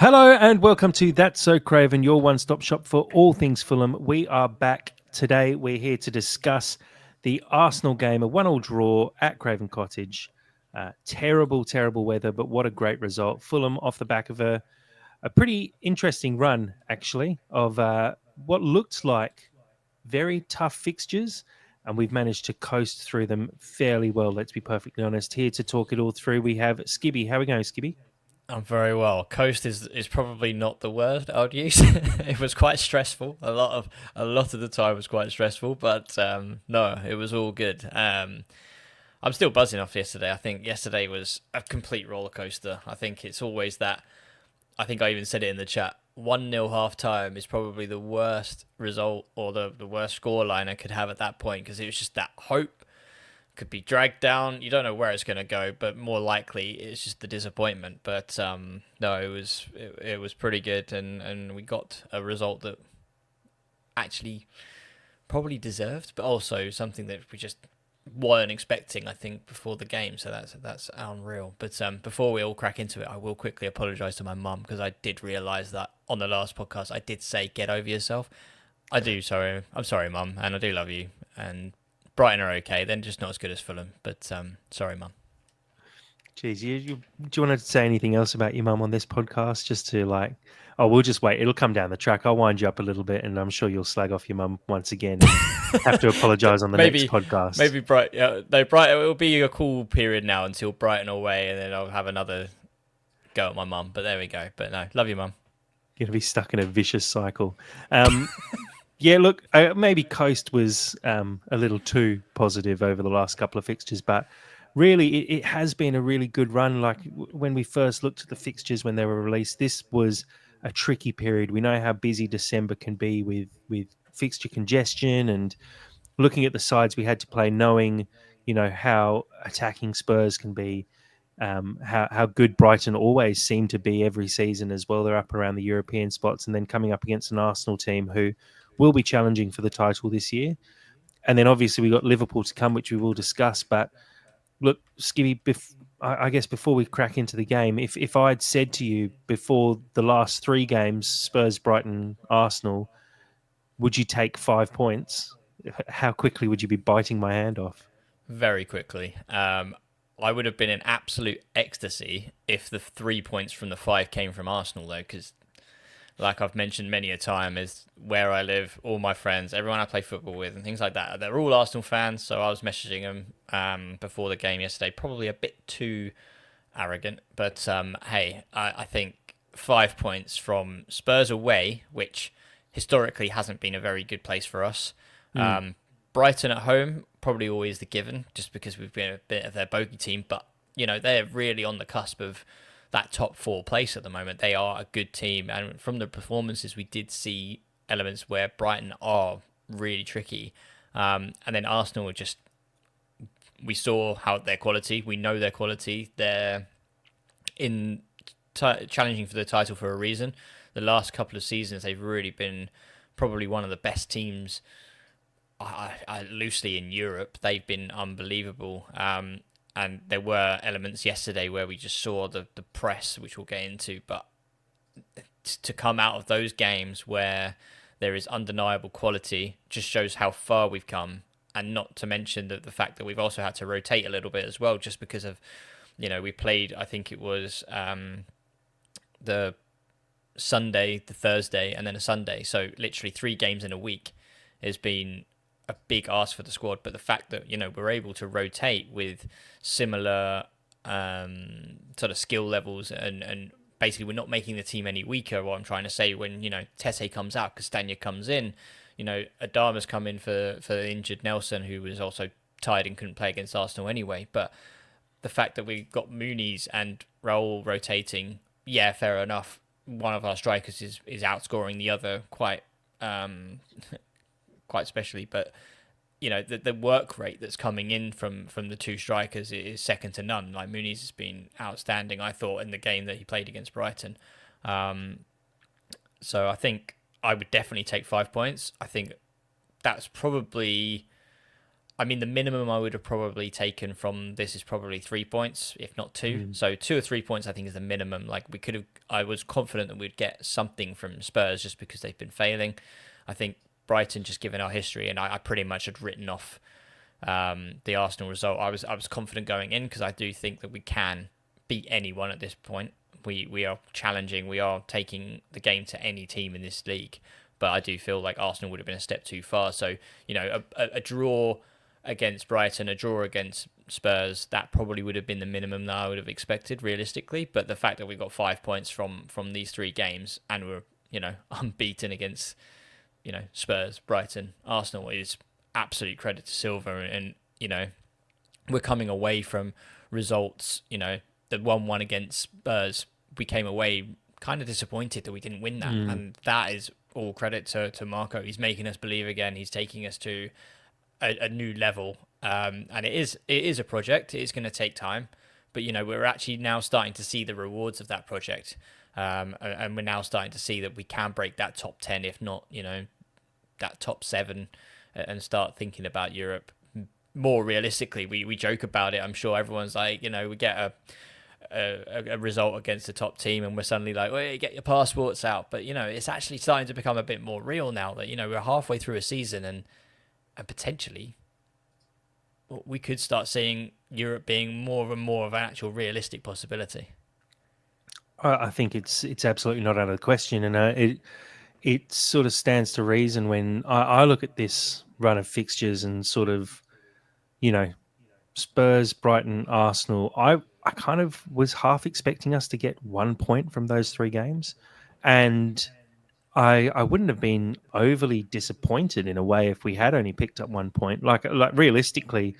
Hello and welcome to That's So Craven, your one-stop shop for all things Fulham. We are back today. We're here to discuss the Arsenal game, a 1-1 draw at Craven Cottage. Terrible weather, but what a great result. Fulham off the back of a pretty interesting run, actually, of what looked like very tough fixtures, and we've managed to coast through them fairly well, let's be perfectly honest. Here to talk it all through, we have Skibby. How are we going, Skibby? I'm very well. Coast is probably not the word I would use. It was quite stressful. A lot of the time was quite stressful, but no, it was all good. I'm still buzzing off yesterday. I think yesterday was a complete roller coaster. I think it's always that. I think I even said it in the chat. 1-0 half time is probably the worst result or the worst scoreline I could have at that point because it was just that hope could be dragged down. You don't know where it's going to go, but more likely it's just the disappointment. But no, it was pretty good, and we got a result that actually probably deserved, but also something that we just weren't expecting. I think before the game, so that's unreal. But before we all crack into it, I will quickly apologise to my mum because I did realise that on the last podcast I did say get over yourself. I do. Sorry, I'm sorry, mum, and I do love you. And Brighton are okay. They're just not as good as Fulham. But sorry, mum. Jeez, do you want to say anything else about your mum on this podcast? Just to oh, we'll just wait. It'll come down the track. I'll wind you up a little bit, and I'm sure you'll slag off your mum once again and have to apologise on the next maybe, podcast. maybe Bright. No, Brighton. It will be a cool period now until Brighton are away, and then I'll have another go at my mum. But there we go. But no, love you, mum. You're gonna be stuck in a vicious cycle. Yeah, look, maybe Coast was a little too positive over the last couple of fixtures, but really, it has been a really good run. Like when we first looked at the fixtures when they were released, this was a tricky period. We know how busy December can be with fixture congestion and looking at the sides we had to play, knowing how attacking Spurs can be. How good Brighton always seem to be every season as well. They're up around the European spots, and then coming up against an Arsenal team who will be challenging for the title this year. And then obviously we got Liverpool to come, which we will discuss. But look, Skibby, I guess before we crack into the game, if I'd said to you before the last three games, Spurs, Brighton, Arsenal, would you take 5 points? How quickly would you be biting my hand off? Very quickly. I would have been in absolute ecstasy if the 3 points from the five came from Arsenal, though, because like I've mentioned many a time, is where I live, all my friends, everyone I play football with, and things like that. They're all Arsenal fans, so I was messaging them before the game yesterday, probably a bit too arrogant. But hey, I think 5 points from Spurs away, which historically hasn't been a very good place for us. Mm. Brighton at home, probably always the given, just because we've been a bit of their bogey team. But they're really on the cusp of that top four place at the moment. They are a good team, and from the performances, we did see elements where Brighton are really tricky. And then Arsenal were just, we saw how their quality. We know their quality. They're in challenging for the title for a reason. The last couple of seasons, they've really been probably one of the best teams. Loosely in Europe, they've been unbelievable. And there were elements yesterday where we just saw the press, which we'll get into. But to come out of those games where there is undeniable quality just shows how far we've come. And not to mention the fact that we've also had to rotate a little bit as well, just because of, we played, I think it was the Sunday, the Thursday, and then a Sunday. So literally 3 games in a week has been a big ask for the squad. But the fact that we're able to rotate with similar sort of skill levels, and basically we're not making the team any weaker. What I'm trying to say, when Tete comes out, Castagna comes in, Adama's come in for the injured Nelson, who was also tired and couldn't play against Arsenal anyway. But the fact that we've got Muniz and Raul rotating, yeah, fair enough. One of our strikers is outscoring the other quite quite especially, but the work rate that's coming in from the two strikers is second to none. Like, Muniz has been outstanding, I thought, in the game that he played against Brighton. So I think I would definitely take 5 points. I think that's probably I mean, the minimum I would have probably taken from this is probably 3 points, if not two. Mm. So 2 or 3 points, I think, is the minimum. Like we could have, I was confident that we'd get something from Spurs just because they've been failing. I think Brighton, just given our history, and I pretty much had written off the Arsenal result. I was confident going in because I do think that we can beat anyone at this point. We are challenging. We are taking the game to any team in this league. But I do feel like Arsenal would have been a step too far. So a draw against Brighton, a draw against Spurs, that probably would have been the minimum that I would have expected realistically. But the fact that we got 5 points from these three games and we're unbeaten against Spurs, Brighton, Arsenal is absolute credit to Silva. And we're coming away from results. The 1-1 against Spurs, we came away kind of disappointed that we didn't win that, Mm. and that is all credit to Marco. He's making us believe again. He's taking us to a new level, and it is a project. It is going to take time, but we're actually now starting to see the rewards of that project, and we're now starting to see that we can break that top 10, if not that top 7, and start thinking about Europe more realistically. We joke about it. I'm sure everyone's like, we get a result against the top team and we're suddenly like, well, get your passports out. But it's actually starting to become a bit more real now that we're halfway through a season, and potentially we could start seeing Europe being more and more of an actual realistic possibility. I think it's absolutely not out of the question, and it sort of stands to reason when I look at this run of fixtures and sort of you know Spurs, Brighton, Arsenal. I kind of was half expecting us to get 1 point from those three games, and I wouldn't have been overly disappointed in a way if we had only picked up 1 point. Like realistically,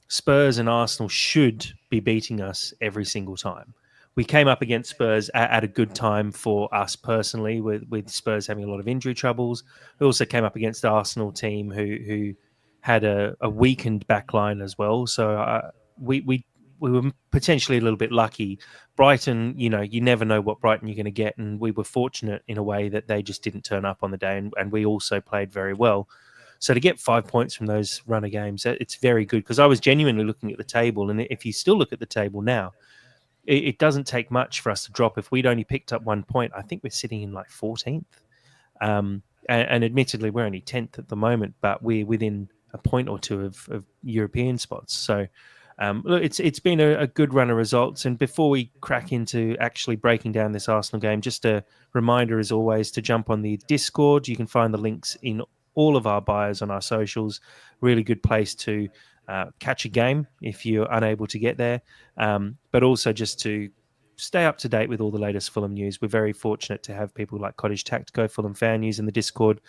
Spurs and Arsenal should be beating us every single time. We came up against Spurs at a good time for us personally, with Spurs having a lot of injury troubles. We also came up against the Arsenal team who had a weakened backline as well. So we we were potentially a little bit lucky. Brighton, you never know what Brighton you're going to get, and we were fortunate in a way that they just didn't turn up on the day, and we also played very well. So to get 5 points from those runner games, it's very good because I was genuinely looking at the table, and if you still look at the table now, it doesn't take much for us to drop. If we'd only picked up 1 point, I think we're sitting in like 14th. And admittedly, we're only 10th at the moment, but we're within a point or two of European spots. So look, it's been a good run of results. And before we crack into actually breaking down this Arsenal game, just a reminder, as always, to jump on the Discord. You can find the links in all of our bios on our socials. Really good place to catch a game if you're unable to get there, but also just to stay up to date with all the latest Fulham news. We're very fortunate to have people like Cottage Tactico, Fulham Fan News in the Discord,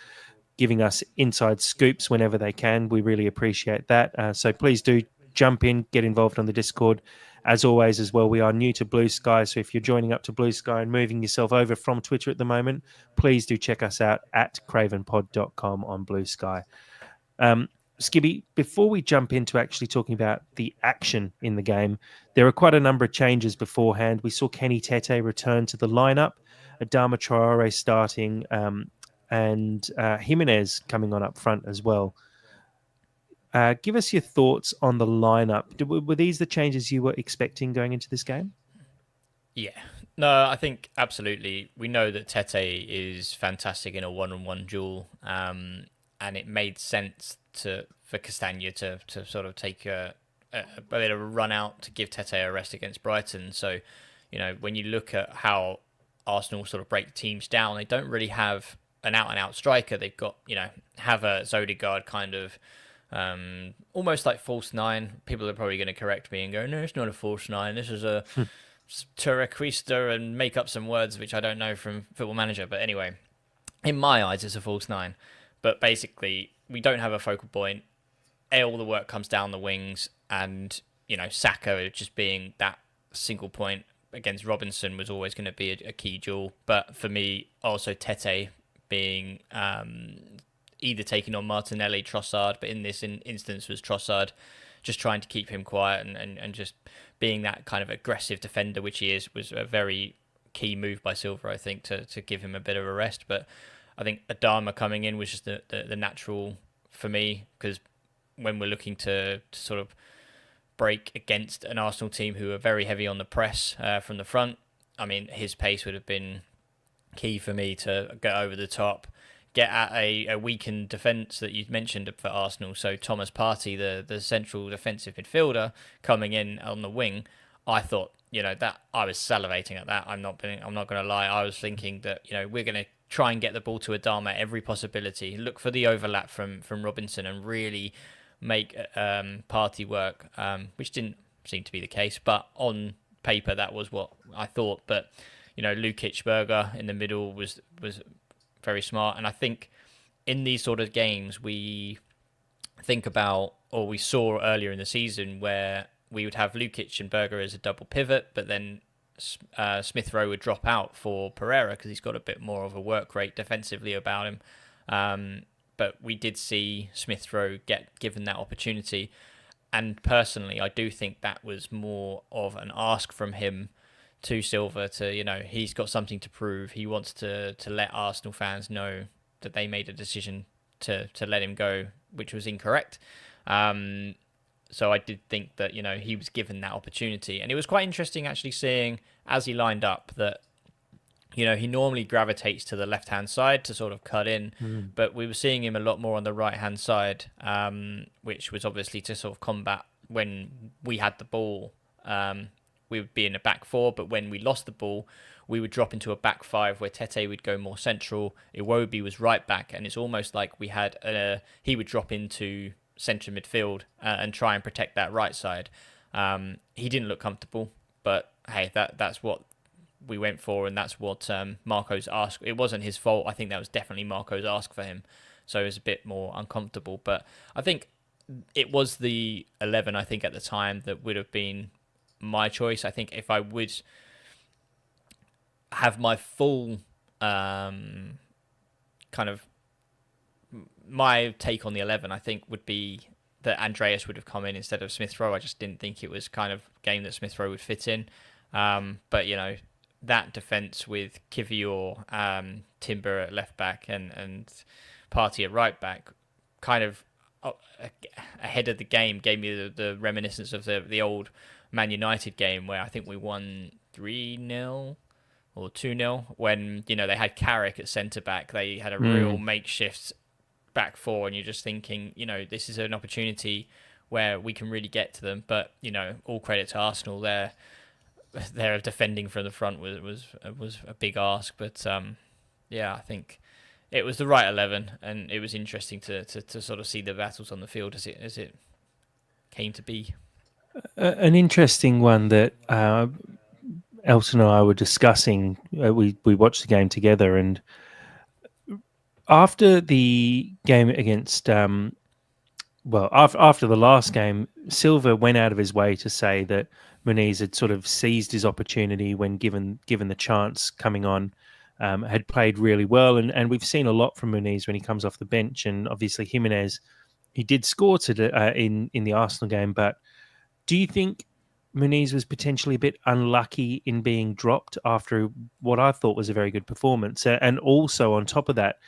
giving us inside scoops whenever they can. We really appreciate that. So please do jump in, get involved on the Discord. As always, as well, we are new to Blue Sky. So if you're joining up to Blue Sky and moving yourself over from Twitter at the moment, please do check us out at cravenpod.com on Blue Sky. Skibby, before we jump into actually talking about the action in the game, there are quite a number of changes beforehand. We saw Kenny Tete return to the lineup, Adama Traore starting, and Jimenez coming on up front as well. Give us your thoughts on the lineup. Were these the changes you were expecting going into this game? Yeah. No, I think absolutely. We know that Tete is fantastic in a one-on-one duel, and it made sense for Castagna to sort of take a bit of a run out to give Tete a rest against Brighton. So, when you look at how Arsenal sort of break teams down, they don't really have an out-and-out striker. They've got, Havertz, Odegaard kind of almost like false nine. People are probably going to correct me and go, no, it's not a false nine. This is a Turrequista, and make up some words which I don't know from Football Manager. But anyway, in my eyes, it's a false nine. But basically, we don't have a focal point. All the work comes down the wings, and Saka just being that single point against Robinson was always going to be a key duel. But for me, also Tete being either taking on Martinelli, Trossard, but in this instance was Trossard, just trying to keep him quiet and just being that kind of aggressive defender, which he is, was a very key move by Silva, I think, to give him a bit of a rest. But I think Adama coming in was just the natural for me, because when we're looking to sort of break against an Arsenal team who are very heavy on the press from the front. I mean, his pace would have been key for me to get over the top, get at a weakened defence that you mentioned for Arsenal. So Thomas Partey, the central defensive midfielder, coming in on the wing, I thought, that I was salivating at that. I'm not going to lie. I was thinking that we're going to try and get the ball to Adama at every possibility. Look for the overlap from Robinson and really make Partey work, which didn't seem to be the case. But on paper, that was what I thought. But Lukic Berger in the middle was very smart. And I think in these sort of games, we think about, or we saw earlier in the season, where we would have Lukic and Berger as a double pivot, but then Smith Rowe would drop out for Pereira because he's got a bit more of a work rate defensively about him. But we did see Smith Rowe get given that opportunity. And personally, I do think that was more of an ask from him to Silva to, he's got something to prove. He wants to let Arsenal fans know that they made a decision to let him go, which was incorrect. So I did think that, he was given that opportunity. And it was quite interesting actually seeing, as he lined up, that, he normally gravitates to the left-hand side to sort of cut in, but we were seeing him a lot more on the right-hand side, which was obviously to sort of combat when we had the ball. We would be in a back four, but when we lost the ball, we would drop into a back five where Tete would go more central. Iwobi was right back, and it's almost like we had he would drop into centre midfield and try and protect that right side. He didn't look comfortable, but hey, that's what we went for, and that's what Marco's ask. It wasn't his fault. I think that was definitely Marco's ask for him, so it was a bit more uncomfortable. But I think it was the 11, I think, at the time that would have been my choice. I think if I would have my full kind of my take on the 11, I think would be that Andreas would have come in instead of Smith Rowe. I just didn't think it was kind of game that Smith Rowe would fit in. But that defence with Kivior, Timber at left back and Partey at right back, kind of ahead of the game, gave me the reminiscence of the old Man United game where I think we won 3-0 or 2-0 when they had Carrick at centre back. They had a real makeshift back four, and you're just thinking, this is an opportunity where we can really get to them. But all credit to Arsenal, their defending from the front was a big ask. But I think it was the right 11, and it was interesting to sort of see the battles on the field as it came to be. An interesting one that Elton and I were discussing. We watched the game together, and after the game against, after the last game, Silva went out of his way to say that Muniz had sort of seized his opportunity when given the chance coming on, had played really well, and we've seen a lot from Muniz when he comes off the bench, and obviously Jimenez, he did score in the Arsenal game, but do you think Muniz was potentially a bit unlucky in being dropped after what I thought was a very good performance? And also on top of that,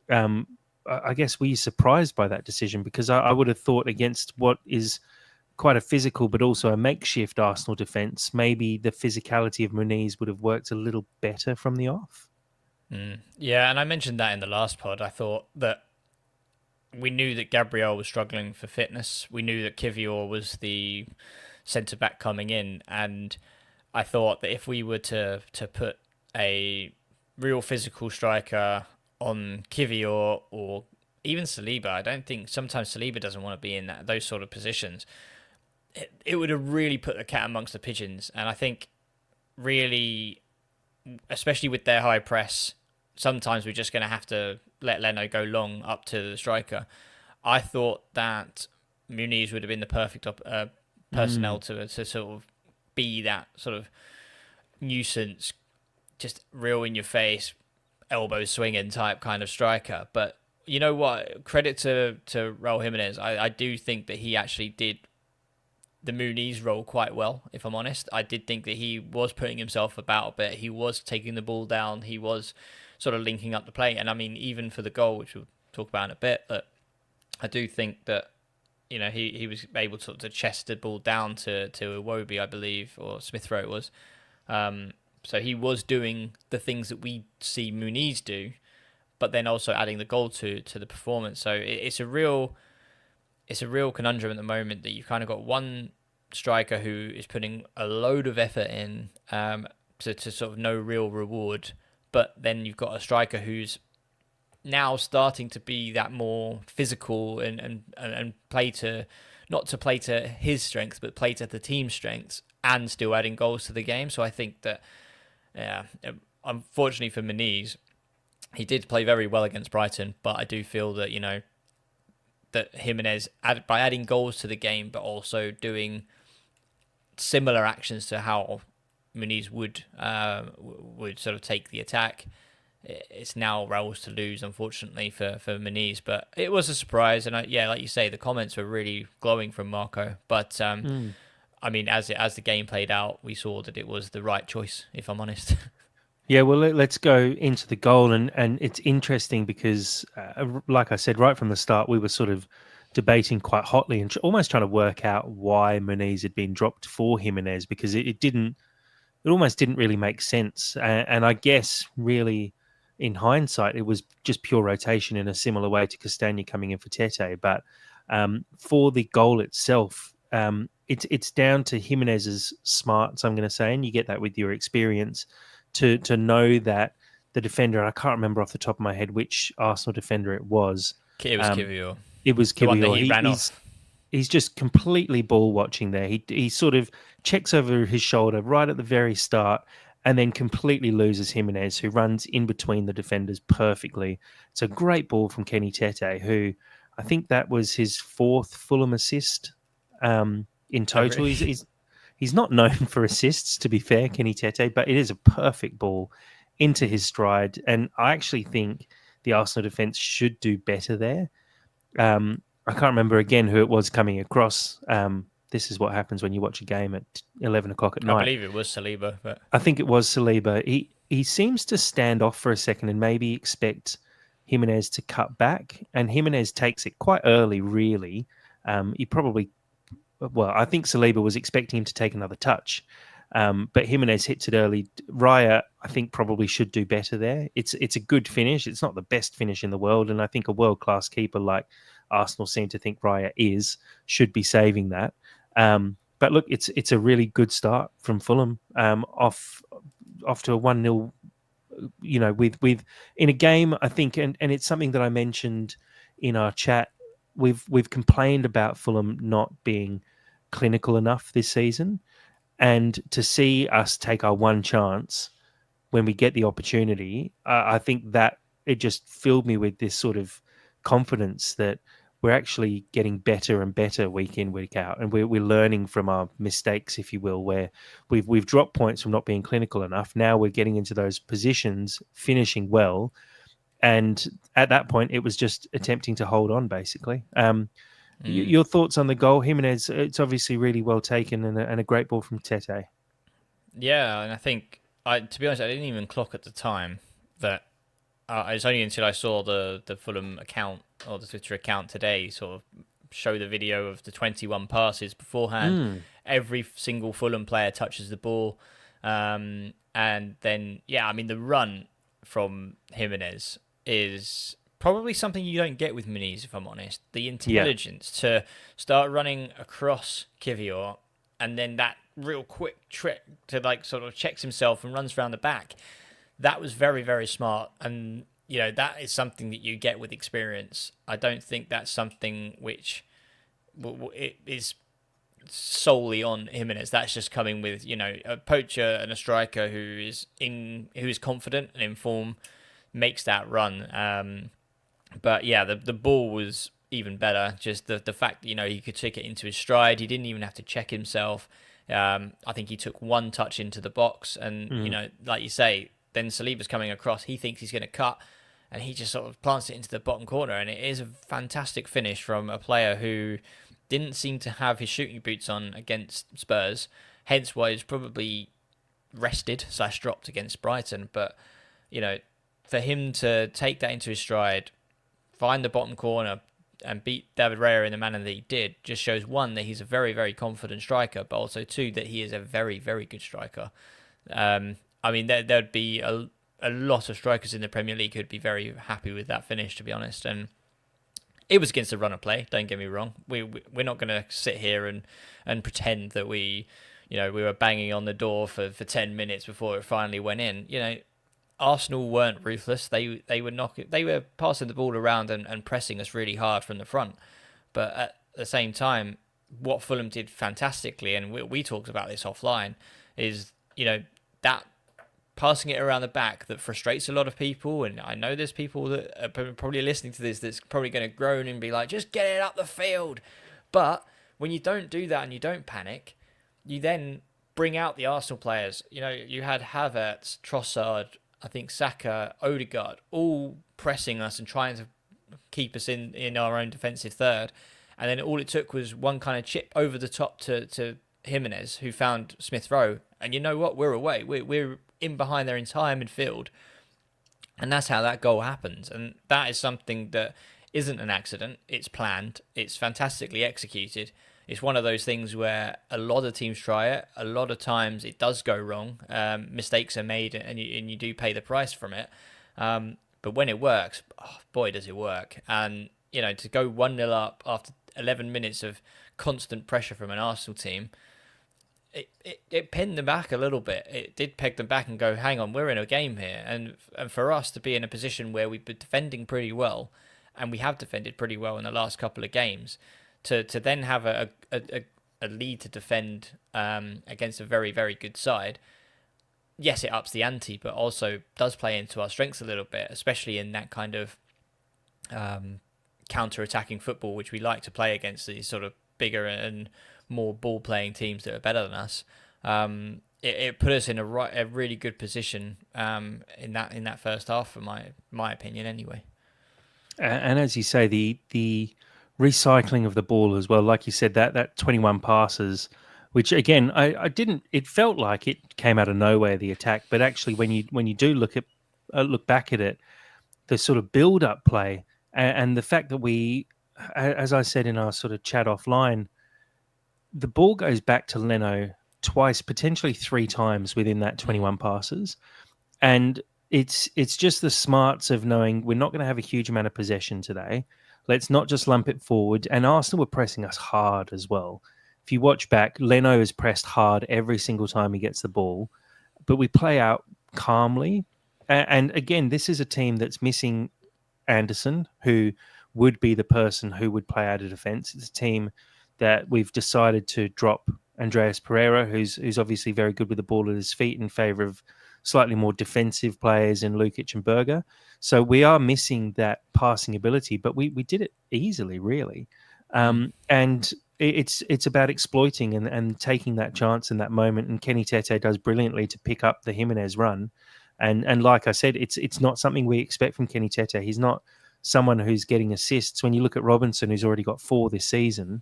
I guess were you surprised by that decision? Because I would have thought against what is quite a physical but also a makeshift Arsenal defence, maybe the physicality of Muniz would have worked a little better from the off. Yeah, and I mentioned that in the last pod. I thought that we knew that Gabriel was struggling for fitness. We knew that Kivior was the centre-back coming in, and I thought that if we were to put a real physical striker on Kivior or even Saliba, I don't think sometimes Saliba doesn't want to be in those sort of positions. It would have really put the cat amongst the pigeons, and I think really, especially with their high press, sometimes we're just going to have to let Leno go long up to the striker. I thought that Muniz would have been the perfect personnel to sort of be that sort of nuisance, just real in your face, elbow swinging type kind of striker. But you know what? Credit to Raul Jimenez. I do think that he actually did the Muniz role quite well, if I'm honest. I did think that he was putting himself about a bit. He was taking the ball down. He was sort of linking up the play. And I mean, even for the goal, which we'll talk about in a bit, but I do think that he was able to chest the ball down to Iwobi, I believe, or Smith Rowe it was. So he was doing the things that we see Muniz do, but then also adding the goal to the performance. So it's a real conundrum at the moment that you've kind of got one striker who is putting a load of effort in, to sort of no real reward, but then you've got a striker who's now starting to be that more physical and play to, not to play to his strengths, but play to the team's strengths, and still adding goals to the game. So I think that, yeah, unfortunately for Muniz, he did play very well against Brighton, but I do feel that, that Jimenez, by adding goals to the game, but also doing similar actions to how Muniz would sort of take the attack, it's now Raul's to lose, unfortunately, for Muniz. But it was a surprise, and yeah, like you say, the comments were really glowing from Marco. But I mean, as the game played out, we saw that it was the right choice, if I'm honest. Yeah, well, let's go into the goal, and it's interesting because, like I said, right from the start, we were sort of debating quite hotly and almost trying to work out why Muniz had been dropped for Jimenez, because it almost didn't really make sense. And I guess, really, in hindsight, it was just pure rotation in a similar way to Castagna coming in for Tete. But for the goal itself, it's down to Jimenez's smarts, I'm going to say, and you get that with your experience to know that the defender, and I can't remember off the top of my head which Arsenal defender it was. It was Kivior. It was The one that Kiwior. he ran off. He's just completely ball watching there. He sort of checks over his shoulder right at the very start, and then completely loses Jimenez, who runs in between the defenders perfectly. It's a great ball from Kenny Tete, who I think that was his fourth Fulham assist in Oh, total. really? He's not known for assists, to be fair, Kenny Tete, but it is a perfect ball into his stride. And I actually think the Arsenal defence should do better there. I can't remember again who it was coming across. This is what happens when you watch a game at 11 o'clock at I night. believe it was Saliba, but I think it was Saliba. He seems to stand off for a second and maybe expect Jimenez to cut back, and Jimenez takes it quite early, really. He probably, well, I think Saliba was expecting him to take another touch, but Jimenez hits it early. Raya, I think, probably should do better there. It's a good finish. It's not the best finish in the world, and I think a world-class keeper like Arsenal seem to think Raya should be saving that. But look, it's a really good start from Fulham, off to a 1-0. With in a game, I think, and it's something that I mentioned in our chat. We've complained about Fulham not being clinical enough this season, and to see us take our one chance when we get the opportunity, I think that it just filled me with this sort of confidence that we're actually getting better and better week in, week out, and we're learning from our mistakes, if you will, where we've dropped points from not being clinical enough. Now we're getting into those positions, finishing well, and at that point, it was just attempting to hold on, basically. Your thoughts on the goal, Jimenez? It's obviously really well taken and a great ball from Tete. yeah, and I think to be honest, I didn't even clock at the time that. It's only until I saw the Fulham account or the Twitter account today sort of show the video of the 21 passes beforehand. Every single Fulham player touches the ball. And then, yeah, I mean, the run from Jimenez is probably something you don't get with Muniz, if I'm honest. The intelligence to start running across Kivior, and then that real quick trick to sort of checks himself and runs around the back. That was very, very smart. And, that is something that you get with experience. I don't think that's something which it is solely on Jimenez. That's just coming with, a poacher and a striker who is confident and in form makes that run. But yeah, the ball was even better. Just the fact that, he could take it into his stride. He didn't even have to check himself. I think he took one touch into the box and, like you say, then Saliba's coming across. He thinks he's going to cut, and he just sort of plants it into the bottom corner. And it is a fantastic finish from a player who didn't seem to have his shooting boots on against Spurs, hence why he's probably rested/dropped against Brighton. But, for him to take that into his stride, find the bottom corner, and beat David Raya in the manner that he did just shows, one, that he's a very, very confident striker, but also two, that he is a very, very good striker. I mean, there'd be a lot of strikers in the Premier League who'd be very happy with that finish, to be honest. And it was against the run of play. Don't get me wrong. We're not going to sit here and pretend that we were banging on the door for 10 minutes before it finally went in. Arsenal weren't ruthless. They were passing the ball around and pressing us really hard from the front. But at the same time, what Fulham did fantastically, and we talked about this offline, is that passing it around the back that frustrates a lot of people. And I know there's people that are probably listening to this that's probably going to groan and be like, just get it up the field. But when you don't do that and you don't panic, you then bring out the Arsenal players. You had Havertz, Trossard, I think Saka, Odegaard, all pressing us and trying to keep us in our own defensive third. And then all it took was one kind of chip over the top to Jimenez, who found Smith Rowe. And you know what? We're away. We're in behind their entire midfield. And that's how that goal happens. And that is something that isn't an accident. It's planned. It's fantastically executed. It's one of those things where a lot of teams try it. A lot of times it does go wrong. Mistakes are made, and you do pay the price from it. But when it works, oh, boy, does it work. And, to go 1-0 up after 11 minutes of constant pressure from an Arsenal team, it pinned them back a little bit. It did peg them back and go, hang on, we're in a game here. And for us to be in a position where we've been defending pretty well, and we have defended pretty well in the last couple of games, to then have a lead to defend against a very, very good side, yes, it ups the ante, but also does play into our strengths a little bit, especially in that kind of counter-attacking football, which we like to play against these sort of bigger and more ball-playing teams that are better than us. It put us in a really good position in that first half, for my opinion, anyway. And as you say, the recycling of the ball as well, like you said, that 21 passes, which again, I didn't. It felt like it came out of nowhere, the attack, but actually, when you do look back at it, the sort of build-up play and the fact that we, as I said in our sort of chat offline, the ball goes back to Leno twice, potentially three times within that 21 passes, and it's just the smarts of knowing we're not going to have a huge amount of possession today. Let's not just lump it forward. And Arsenal were pressing us hard as well. If you watch back, Leno is pressed hard every single time he gets the ball, but we play out calmly. And again, this is a team that's missing Anderson, who would be the person who would play out of defence. It's a team that we've decided to drop Andreas Pereira, who's obviously very good with the ball at his feet, in favour of slightly more defensive players in Lukic and Berger. So we are missing that passing ability, but we did it easily, really. And it's about exploiting and taking that chance in that moment. And Kenny Tete does brilliantly to pick up the Jimenez run. And like I said, it's not something we expect from Kenny Tete. He's not someone who's getting assists. When you look at Robinson, who's already got 4 this season,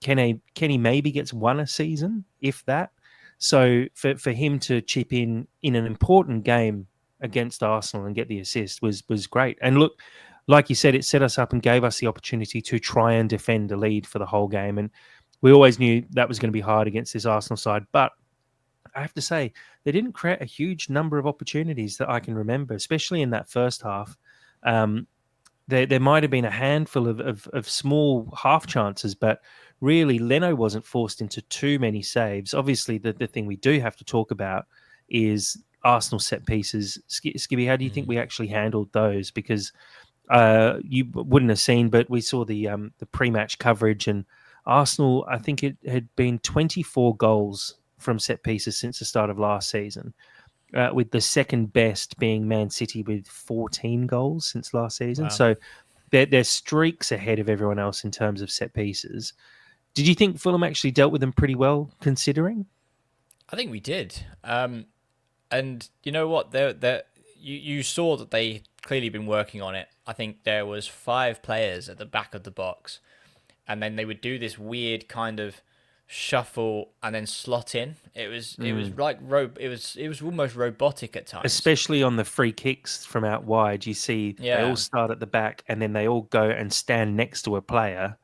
Kenny maybe gets 1 a season, if that. So for him to chip in an important game against Arsenal and get the assist was great. And look, like you said, it set us up and gave us the opportunity to try and defend a lead for the whole game. And we always knew that was going to be hard against this Arsenal side. But I have to say, they didn't create a huge number of opportunities that I can remember, especially in that first half. There might have been a handful of small half chances, but really Leno wasn't forced into too many saves. Obviously, the thing we do have to talk about is Arsenal set pieces. Skibby, how do you think we actually handled those? Because you wouldn't have seen, but we saw the pre-match coverage, and Arsenal, I think it had been 24 goals from set pieces since the start of last season, with the second best being Man City with 14 goals since last season. Wow. So they're streaks ahead of everyone else in terms of set pieces. Did you think Fulham actually dealt with them pretty well, considering? I think we did. And you know what? You saw that they clearly been working on it. I think there was 5 players at the back of the box, and then they would do this weird kind of shuffle, and then slot in. It was Mm. like it was almost robotic at times. Especially on the free kicks from out wide, you see they all Yeah, start at the back and then they all go and stand next to a player,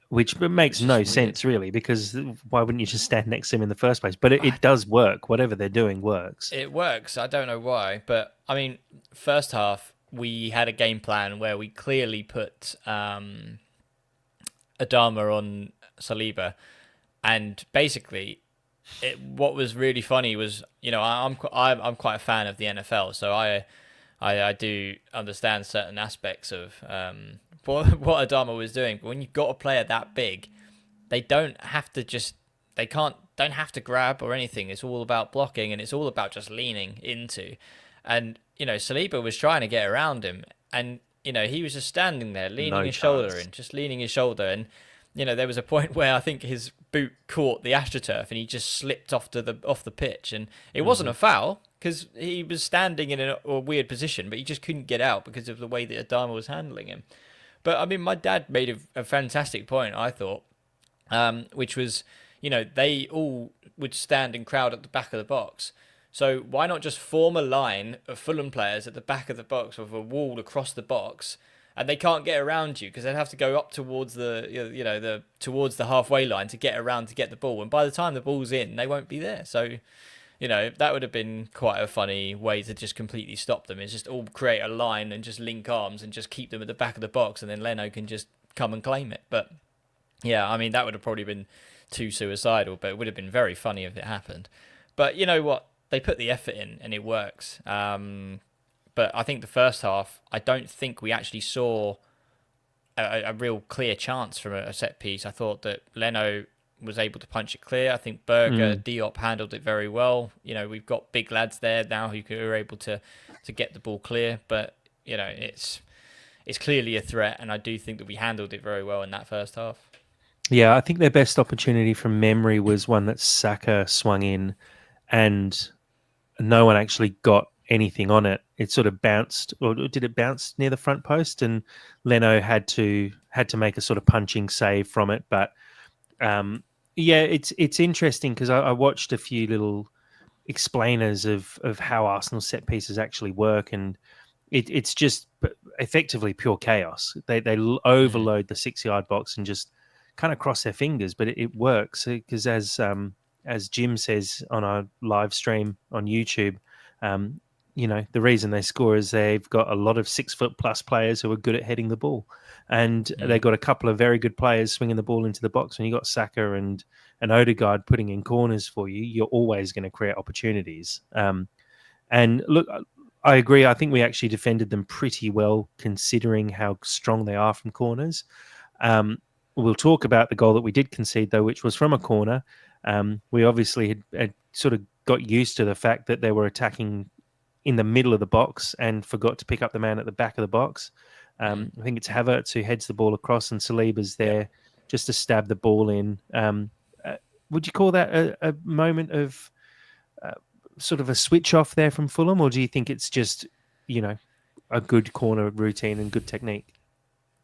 which it makes was just no weird. sense really, because why wouldn't you just stand next to him in the first place? But it does work. Whatever they're doing works. It works. I don't know why, but I mean, first half we had a game plan where we clearly put Adama on Saliba, and basically, what was really funny was, I'm quite a fan of the NFL, so I do understand certain aspects of what Adama was doing. But when you've got a player that big, they don't have to just they can't don't have to grab or anything. It's all about blocking, and it's all about just leaning into. And Saliba was trying to get around him, and he was just standing there, leaning No his shoulder chance. in, just leaning his shoulder. And there was a point where I think his boot caught the astroturf, and he just slipped off the pitch, and it wasn't Hmm. a foul because he was standing in a weird position, but he just couldn't get out because of the way that Adama was handling him. But I mean, my dad made a fantastic point, I thought, which was, they all would stand and crowd at the back of the box. So why not just form a line of Fulham players at the back of the box with a wall across the box, and they can't get around you because they'd have to go up towards the towards the halfway line to get around to get the ball, and by the time the ball's in, they won't be there. So that would have been quite a funny way to just completely stop them. Is just all create a line and just link arms and just keep them at the back of the box, and then Leno can just come and claim it. But yeah, I mean, that would have probably been too suicidal, but it would have been very funny if it happened. But you know what? They put the effort in and it works. But I think the first half, I don't think we actually saw a real clear chance from a set piece. I thought that Leno was able to punch it clear. I think Berger, Mm. Diop handled it very well. We've got big lads there now who are able to get the ball clear. But it's clearly a threat, and I do think that we handled it very well in that first half. Yeah, I think their best opportunity from memory was one that Saka swung in, and no one actually got anything on it. It sort of bounced, or did it bounce near the front post? And Leno had to make a sort of punching save from it. But yeah, it's interesting because I watched a few little explainers of how Arsenal set pieces actually work, and it's just effectively pure chaos. They Mm. overload the 6 yard box and just kind of cross their fingers, but it works because as Jim says on our live stream on YouTube, um, the reason they score is they've got a lot of 6 foot plus players who are good at heading the ball, and they've Mm. got a couple of very good players swinging the ball into the box. When you got Saka and Odegaard putting in corners for you, you're always going to create opportunities. And look, I agree. I think we actually defended them pretty well considering how strong they are from corners. Um, we'll talk about the goal that we did concede, though, which was from a corner. We obviously had sort of got used to the fact that they were attacking in the middle of the box and forgot to pick up the man at the back of the box. Mm. I think it's Havertz who heads the ball across, and Saliba's Yep. there just to stab the ball in. Uh, would you call that a moment of uh, sort of a switch off there from Fulham, or do you think it's just you know a good corner routine and good technique?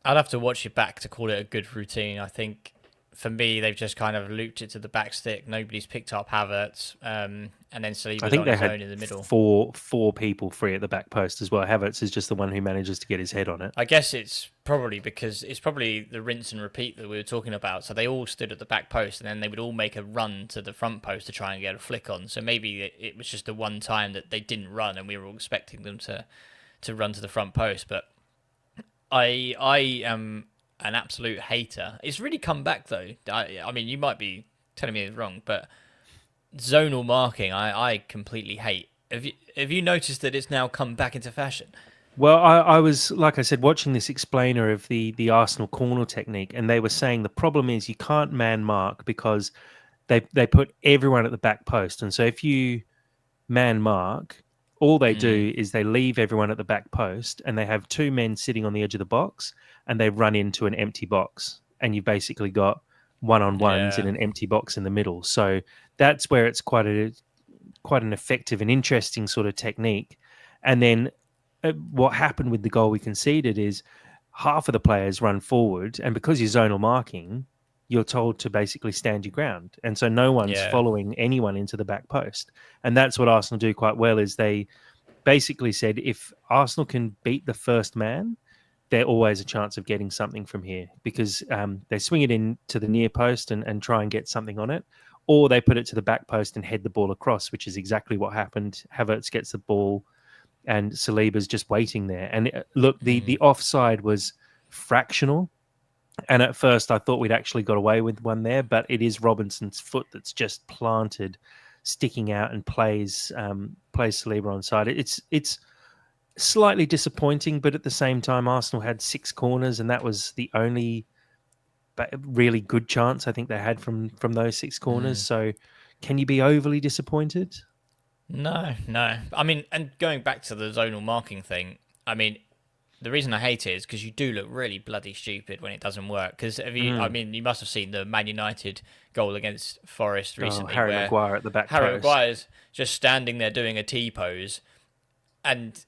I'd have to watch it back to call it a good routine. I think for me, they've just kind of looped it to the back stick. Nobody's picked up Havertz, and then I Saliba's think on they his had own in the middle. four people free at the back post as well. Havertz is just the one who manages to get his head on it. I guess it's probably because it's probably the rinse and repeat that we were talking about. So they all stood at the back post, and then they would all make a run to the front post to try and get a flick on. So maybe it was just the one time that they didn't run, and we were all expecting them to run to the front post. But I am an absolute hater. It's really come back though. I mean, you might be telling me it's wrong, but zonal marking, I completely hate. Have you noticed that it's now come back into fashion? Well, I was, like I said, watching this explainer of the Arsenal corner technique, and they were saying the problem is you can't man mark because they put everyone at the back post, and so if you man mark, all they Mm, do is they leave everyone at the back post, and they have two men sitting on the edge of the box, and they run into an empty box, and you've basically got one on ones in yeah. an empty box in the middle. So that's where it's quite an effective and interesting sort of technique. And then what happened with the goal we conceded is half of the players run forward, and because you're zonal marking, you're told to basically stand your ground, and so no one's Yeah. following anyone into the back post. And that's what Arsenal do quite well. Is they basically said if Arsenal can beat the first man, they're always a chance of getting something from here because they swing it in to the near post and try and get something on it, or they put it to the back post and head the ball across, which is exactly what happened. Havertz gets the ball and Saliba's just waiting there. And look, the offside was fractional. And at first I thought we'd actually got away with one there, but it is Robinson's foot that's just planted, sticking out and plays Saliba onside. It's slightly disappointing, but at the same time, Arsenal had 6 corners, and that was the only really good chance I think they had from those 6 corners. So, can you be overly disappointed? No, no. I mean, and going back to the zonal marking thing, I mean, the reason I hate it is because you do look really bloody stupid when it doesn't work. Because I mean, you must have seen the Man United goal against Forest recently, Harry where Maguire at the back Harry post. Maguire's just standing there doing a T pose, and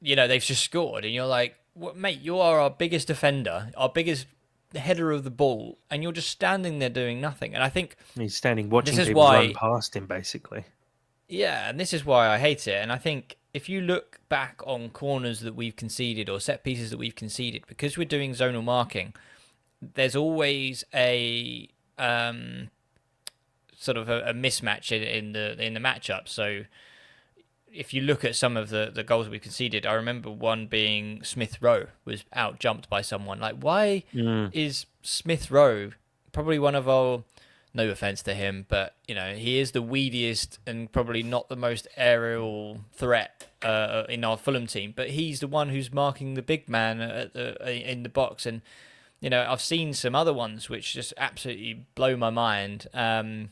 they've just scored, and you're like, what, mate? You are our biggest defender, our biggest header of the ball, and you're just standing there doing nothing. And I think He's standing this watching is people run why, past him, basically. yeah, and this is why I hate it. And I think if you look back on corners that we've conceded or set pieces that we've conceded, because we're doing zonal marking, there's always a sort of a mismatch in the matchup. So if you look at some of the goals we've conceded, I remember one being Smith Rowe was out jumped by someone. Like, why is Smith Rowe probably one of our, no offense to him, but he is the weediest and probably not the most aerial threat in our Fulham team, but he's the one who's marking the big man in the box. And I've seen some other ones which just absolutely blow my mind, and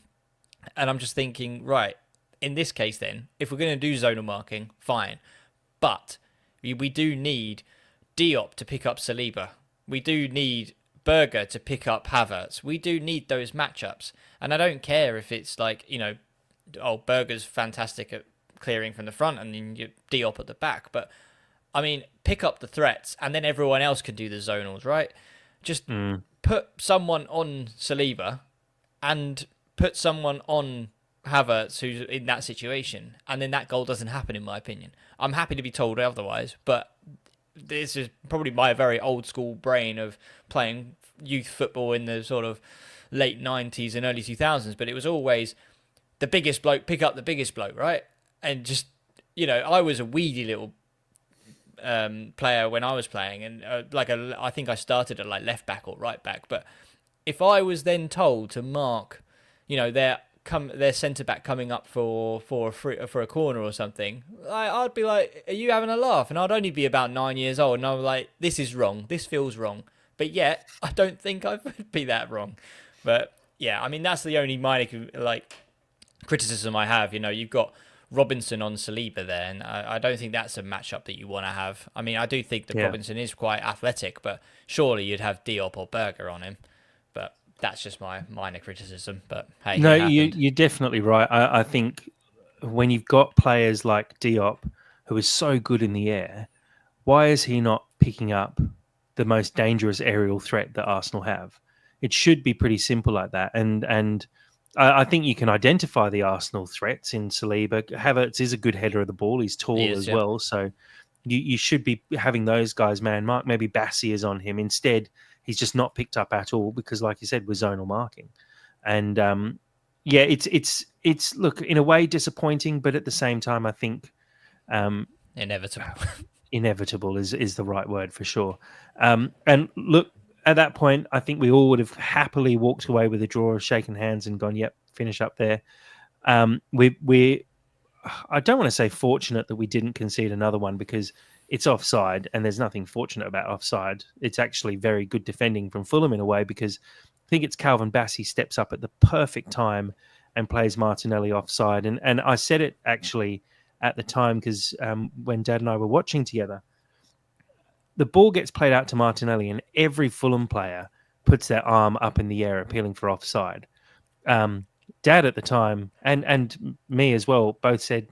I'm just thinking, right, in this case then, if we're going to do zonal marking, fine, but we do need Diop to pick up Saliba. We do need Berger to pick up Havertz. We do need those matchups. And I don't care if it's like, Berger's fantastic at clearing from the front and then you Diop at the back. But, I mean, pick up the threats and then everyone else can do the zonals, right? Just put someone on Saliba and put someone on Havertz who's in that situation. And then that goal doesn't happen, in my opinion. I'm happy to be told otherwise, but this is probably my very old school brain of playing youth football in the sort of late 90s and early 2000s, but it was always the biggest bloke pick up the biggest bloke, right? And just I was a weedy little player when I was playing, and I think I started at like left back or right back, but if I was then told to mark their centre back coming up for a corner or something, I'd be like, "Are you having a laugh?" And I'd only be about 9 years old, and I'm like, "This is wrong. This feels wrong." But yet, I don't think I would be that wrong. But yeah, I mean, that's the only minor criticism I have. You've got Robinson on Saliba there, and I don't think that's a matchup that you want to have. I mean, I do think that Robinson is quite athletic, but surely you'd have Diop or Berger on him. But that's just my minor criticism. But hey, No, you're definitely right. I think when you've got players like Diop, who is so good in the air, why is he not picking up the most dangerous aerial threat that Arsenal have? It should be pretty simple like that. And I think you can identify the Arsenal threats in Saliba. Havertz is a good header of the ball. He's tall as well. So you should be having those guys man mark. Maybe Bassi is on him. Instead, he's just not picked up at all because, like you said, we're zonal marking. And it's look, in a way disappointing, but at the same time, I think inevitable. Inevitable is the right word for sure. And look, at that point, I think we all would have happily walked away with a draw, shaken hands, and gone, "Yep, finish up there." We I don't want to say fortunate that we didn't concede another one because it's offside, and there's nothing fortunate about offside. It's actually very good defending from Fulham in a way because I think it's Calvin Bassey steps up at the perfect time and plays Martinelli offside. And I said it actually at the time because when Dad and I were watching together, the ball gets played out to Martinelli, and every Fulham player puts their arm up in the air appealing for offside. Dad at the time and me as well both said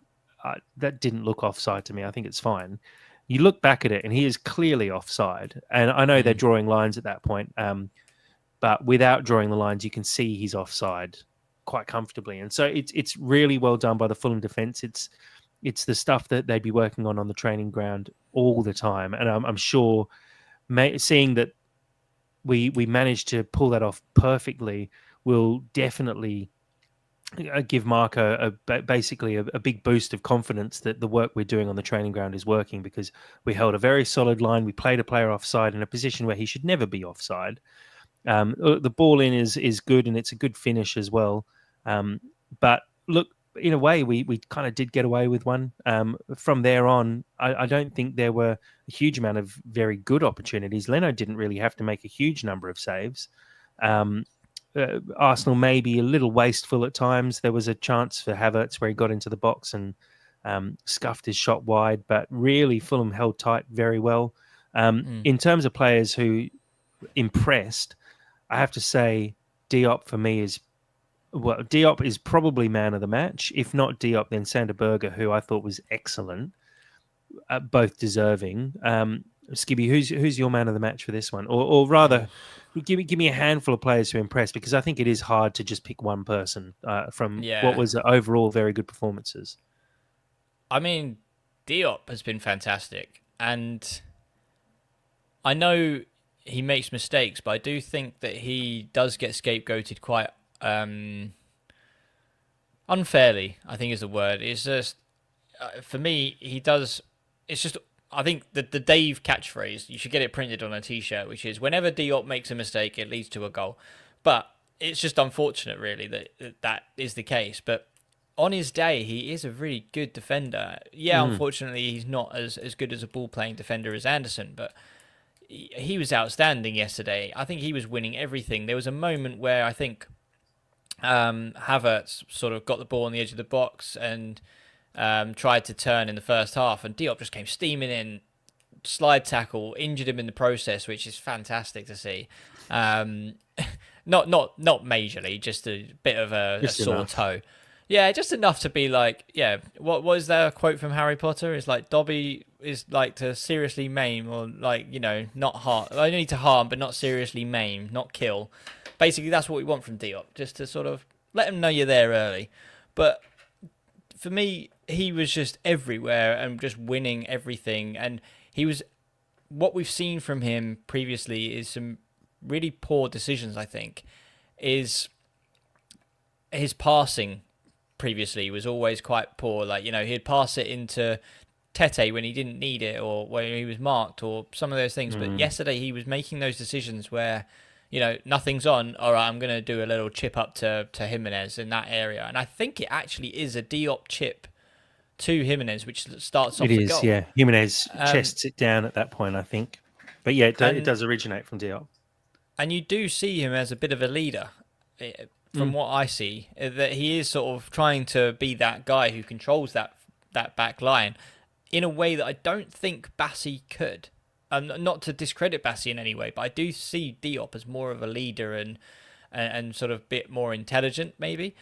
that didn't look offside to me. I think it's fine. You look back at it, and he is clearly offside. And I know they're drawing lines at that point. but without drawing the lines, you can see he's offside quite comfortably. And so it's really well done by the Fulham defence. It's the stuff that they'd be working on the training ground all the time, and I'm sure seeing that we managed to pull that off perfectly will definitely give Mark basically a big boost of confidence that the work we're doing on the training ground is working, because we held a very solid line. We played a player offside in a position where he should never be offside. The ball in is good, and it's a good finish as well. But look, in a way, we kind of did get away with one. From there on, I don't think there were a huge amount of very good opportunities. Leno didn't really have to make a huge number of saves. Arsenal may be a little wasteful at times. There was a chance for Havertz where he got into the box and scuffed his shot wide, but really Fulham held tight very well. In terms of players who impressed, I have to say Diop for me is Diop is probably man of the match. If not Diop, then Sander Berge, who I thought was excellent, both deserving. Skibby, who's your man of the match for this one, or rather, give me a handful of players who impressed, because I think it is hard to just pick one person from what was overall very good performances. I mean, Diop has been fantastic, and I know he makes mistakes, but I do think that he does get scapegoated quite unfairly, I think is the word. It's just, for me, he does. It's just, I think the Dave catchphrase, you should get it printed on a t-shirt, which is whenever Diop makes a mistake, it leads to a goal. But it's just unfortunate, really, that is the case. But on his day, he is a really good defender. Yeah, unfortunately, he's not as good as a ball-playing defender as Anderson, but he was outstanding yesterday. I think he was winning everything. There was a moment where I think Havertz sort of got the ball on the edge of the box and tried to turn in the first half, and Diop just came steaming in, slide tackle, injured him in the process, which is fantastic to see. Not majorly, just a bit of a sore toe. Yeah, just enough to be like, yeah. What was there a quote from Harry Potter? It's like Dobby is like to seriously maim, or like, not harm. I need to harm, but not seriously maim, not kill. Basically, that's what we want from Diop, just to sort of let him know you're there early. But for me, he was just everywhere and just winning everything. And he was, what we've seen from him previously is some really poor decisions, I think. Is his passing previously was always quite poor. Like, he'd pass it into Tete when he didn't need it, or when he was marked, or some of those things. But yesterday he was making those decisions where, nothing's on. All right, I'm going to do a little chip up to Jimenez in that area. And I think it actually is a Diop chip to Jimenez, which starts off the goal. It is, yeah. Jimenez chests it down at that point, I think. But yeah, it does originate from Diop. And you do see him as a bit of a leader, from what I see, that he is sort of trying to be that guy who controls that back line in a way that I don't think Bassi could. Not to discredit Bassi in any way, but I do see Diop as more of a leader and sort of a bit more intelligent, maybe,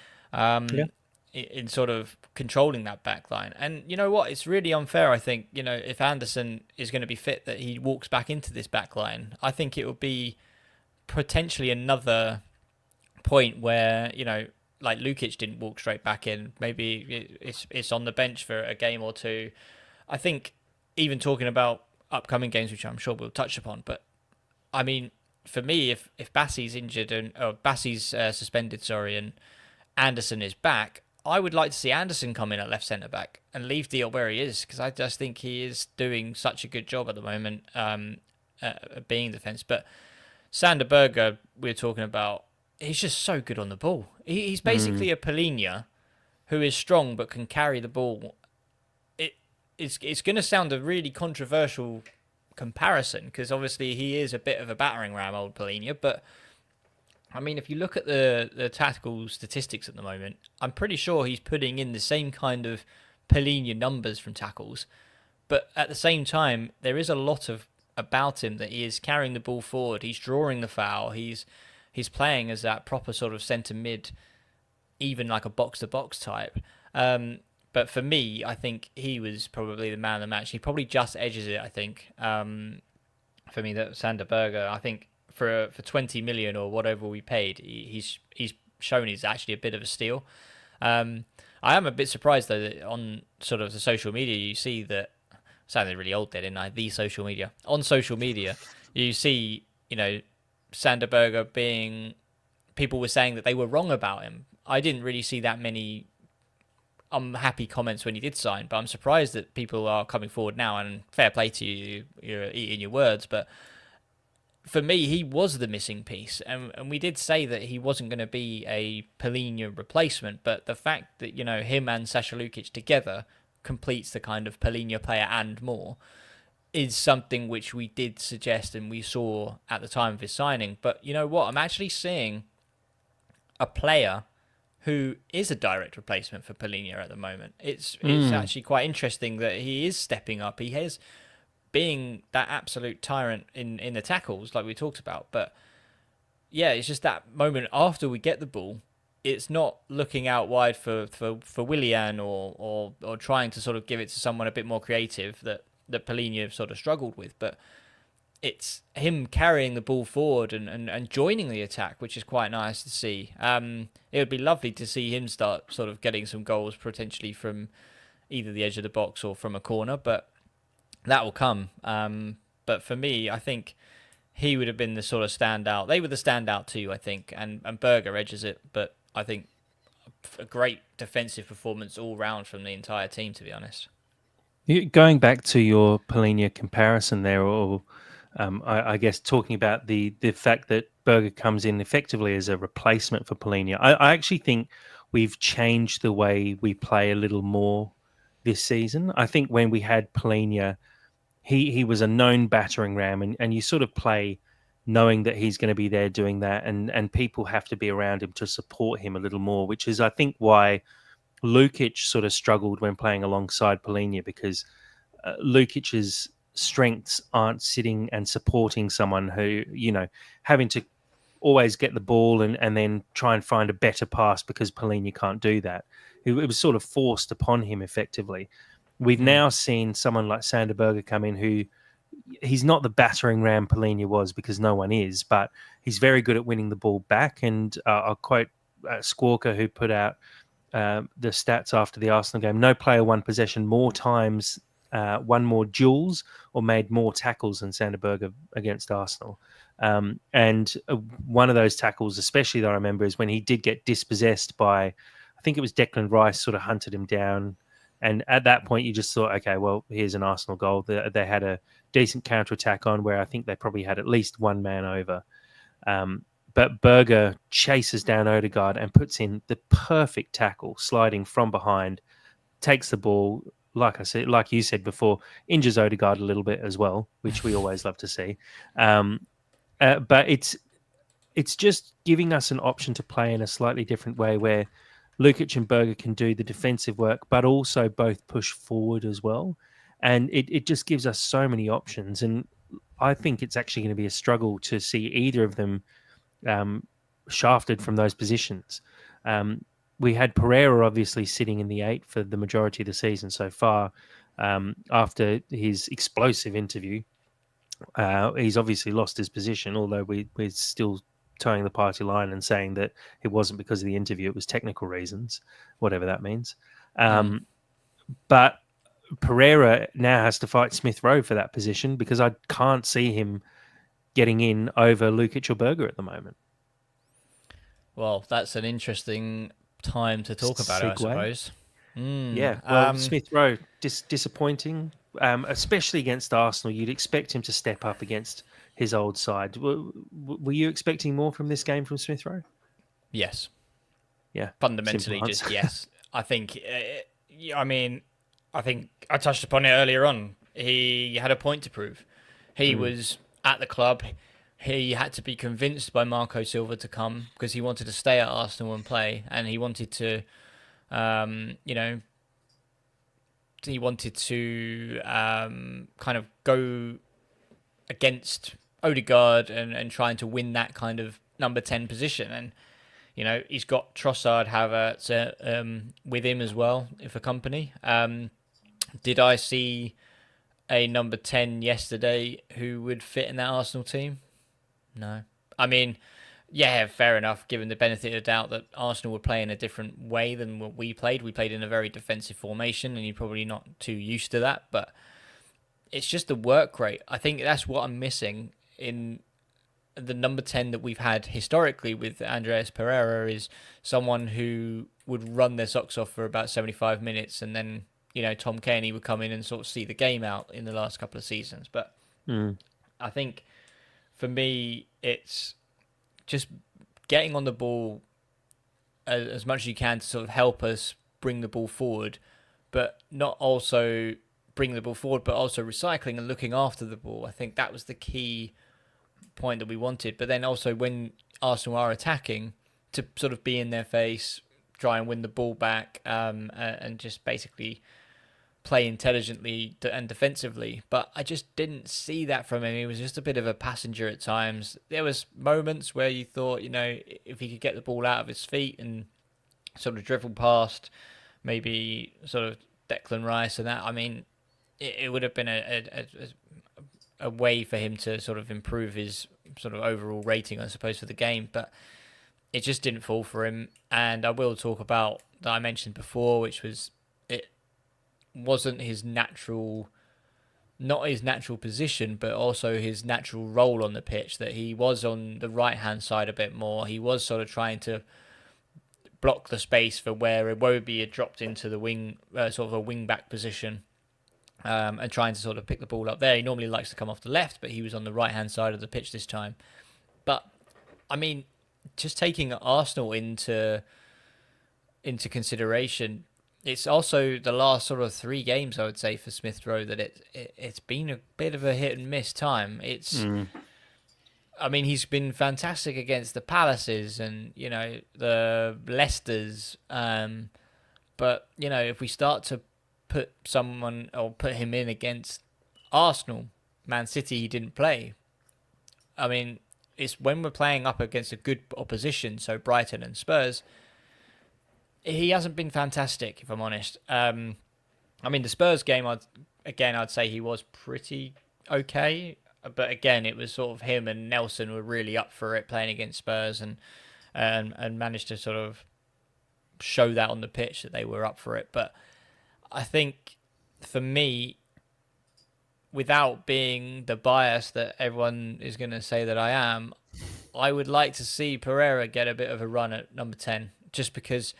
in sort of controlling that back line. And you know what? It's really unfair, I think, if Anderson is going to be fit, that he walks back into this back line. I think it would be potentially another point where, like Lukic didn't walk straight back in. Maybe it's on the bench for a game or two. I think even talking about upcoming games, which I'm sure we'll touch upon, but I mean, for me, if Bassi's injured Bassi's suspended, and Anderson is back, I would like to see Anderson come in at left centre back and leave Diop where he is, because I just think he is doing such a good job at the moment, being defence. But Sander Berge, we're talking about, he's just so good on the ball. He's basically a Polina who is strong but can carry the ball. It's going to sound a really controversial comparison, because obviously he is a bit of a battering ram, old Polina. But I mean, if you look at the tactical statistics at the moment, I'm pretty sure he's putting in the same kind of Polina numbers from tackles. But at the same time, there is a lot about him that he is carrying the ball forward. He's drawing the foul. He's playing as that proper sort of centre mid, even like a box to box type. But for me, I think he was probably the man of the match. He probably just edges it, I think. For me, that Sander Berge, I think for 20 million or whatever we paid, he's shown he's actually a bit of a steal. I am a bit surprised though that on sort of the social media you see that, sounded really old there, didn't I? The social media. On social media, you see, Sander Berge being, people were saying that they were wrong about him. I didn't really see that many unhappy comments when he did sign, but I'm surprised that people are coming forward now, and fair play to you, you're eating your words, but for me, he was the missing piece, and we did say that he wasn't going to be a Polina replacement, but the fact that, him and Sasha Lukic together completes the kind of Polina player and more is something which we did suggest and we saw at the time of his signing. But you know what? I'm actually seeing a player who is a direct replacement for Polina at the moment. It's actually quite interesting that he is stepping up. He is being that absolute tyrant in the tackles like we talked about. But yeah, it's just that moment after we get the ball, it's not looking out wide for Willian or trying to sort of give it to someone a bit more creative that Polina sort of struggled with, but it's him carrying the ball forward and joining the attack, which is quite nice to see. It would be lovely to see him start sort of getting some goals potentially from either the edge of the box or from a corner, but that will come. But for me, I think he would have been the sort of standout. They were the standout too, I think, and Berger edges it, but I think a great defensive performance all round from the entire team, to be honest. Going back to your Polina comparison there, or I guess talking about the fact that Berger comes in effectively as a replacement for Polina, I actually think we've changed the way we play a little more this season. I think when we had Polina, he was a known battering ram, and you sort of play knowing that he's going to be there doing that, and people have to be around him to support him a little more, which is, I think, why Lukic sort of struggled when playing alongside Polina, because Lukic's strengths aren't sitting and supporting someone who, having to always get the ball and then try and find a better pass because Polina can't do that. It was sort of forced upon him effectively. We've now seen someone like Sander Berge come in who, he's not the battering ram Polina was, because no one is, but he's very good at winning the ball back. And I'll quote Squawker, who put out the stats after the Arsenal game: no player won possession more times, won more duels, or made more tackles than Sander Berge against Arsenal. And one of those tackles, especially that I remember, is when he did get dispossessed by, I think it was Declan Rice, sort of hunted him down. And at that point, you just thought, okay, well, here's an Arsenal goal. They had a decent counter-attack on where I think they probably had at least one man over. But Berger chases down Odegaard and puts in the perfect tackle, sliding from behind, takes the ball, like you said before, injures Odegaard a little bit as well, which we always love to see. But it's just giving us an option to play in a slightly different way, where Lukic and Berger can do the defensive work, but also both push forward as well. And it just gives us so many options. And I think it's actually going to be a struggle to see either of them shafted from those positions. We had Pereira obviously sitting in the 8 for the majority of the season so far. After his explosive interview, he's obviously lost his position, although we're still towing the party line and saying that it wasn't because of the interview, it was technical reasons, whatever that means. But Pereira now has to fight Smith Rowe for that position, because I can't see him getting in over Lukic or Berger at the moment. Well, that's an interesting time to talk about it, I suppose. Yeah, well, Smith Rowe, disappointing, especially against Arsenal. You'd expect him to step up against his old side. Were you expecting more from this game from Smith Rowe? Yes. Yeah. Fundamentally, just yes. I think, I think I touched upon it earlier on. He had a point to prove. He was at the club. He had to be convinced by Marco Silva to come, because he wanted to stay at Arsenal and play, and he wanted to, kind of go against Odegaard and trying to win that kind of number 10 position. And, he's got Trossard, Havertz with him as well, for company. Did I see a number 10 yesterday who would fit in that Arsenal team? No. I mean, yeah, fair enough. Given the benefit of the doubt that Arsenal were playing a different way than what we played in a very defensive formation, and you're probably not too used to that. But it's just the work rate. I think that's what I'm missing in the number 10 that we've had historically with Andreas Pereira is someone who would run their socks off for about 75 minutes, and then Tom Cairney would come in and sort of see the game out in the last couple of seasons. But Mm. I think for me, it's just getting on the ball as much as you can to sort of help us bring the ball forward, but not also bring the ball forward, but also recycling and looking after the ball. I think that was the key point that we wanted. But then also when Arsenal are attacking, to sort of be in their face, try and win the ball back, and just basically play intelligently and defensively. But I just didn't see that from him. He was just a bit of a passenger at times. There was moments where you thought, if he could get the ball out of his feet and sort of dribble past maybe sort of Declan Rice and that, I mean, it would have been a way for him to sort of improve his sort of overall rating, I suppose, for the game. But it just didn't fall for him. And I will talk about that I mentioned before, which was it wasn't his natural, not his natural position, but also his natural role on the pitch, that he was on the right-hand side a bit more. He was sort of trying to block the space for where Iwobi had dropped into the wing, sort of a wing-back position, and trying to sort of pick the ball up there. He normally likes to come off the left, but he was on the right-hand side of the pitch this time. But, I mean, just taking Arsenal into consideration, it's also the last sort of 3 games, I would say, for Smith Rowe that it's been a bit of a hit and miss time. I mean, he's been fantastic against the Palaces and the Leicesters, but if we start to put him in against Arsenal, Man City, he didn't play. I mean, it's when we're playing up against a good opposition, so Brighton and Spurs, he hasn't been fantastic, if I'm honest. I mean, the Spurs game, I'd say he was pretty okay. But again, it was sort of him and Nelson were really up for it playing against Spurs and managed to sort of show that on the pitch that they were up for it. But I think for me, without being the bias that everyone is going to say that I am, I would like to see Pereira get a bit of a run at number 10, just because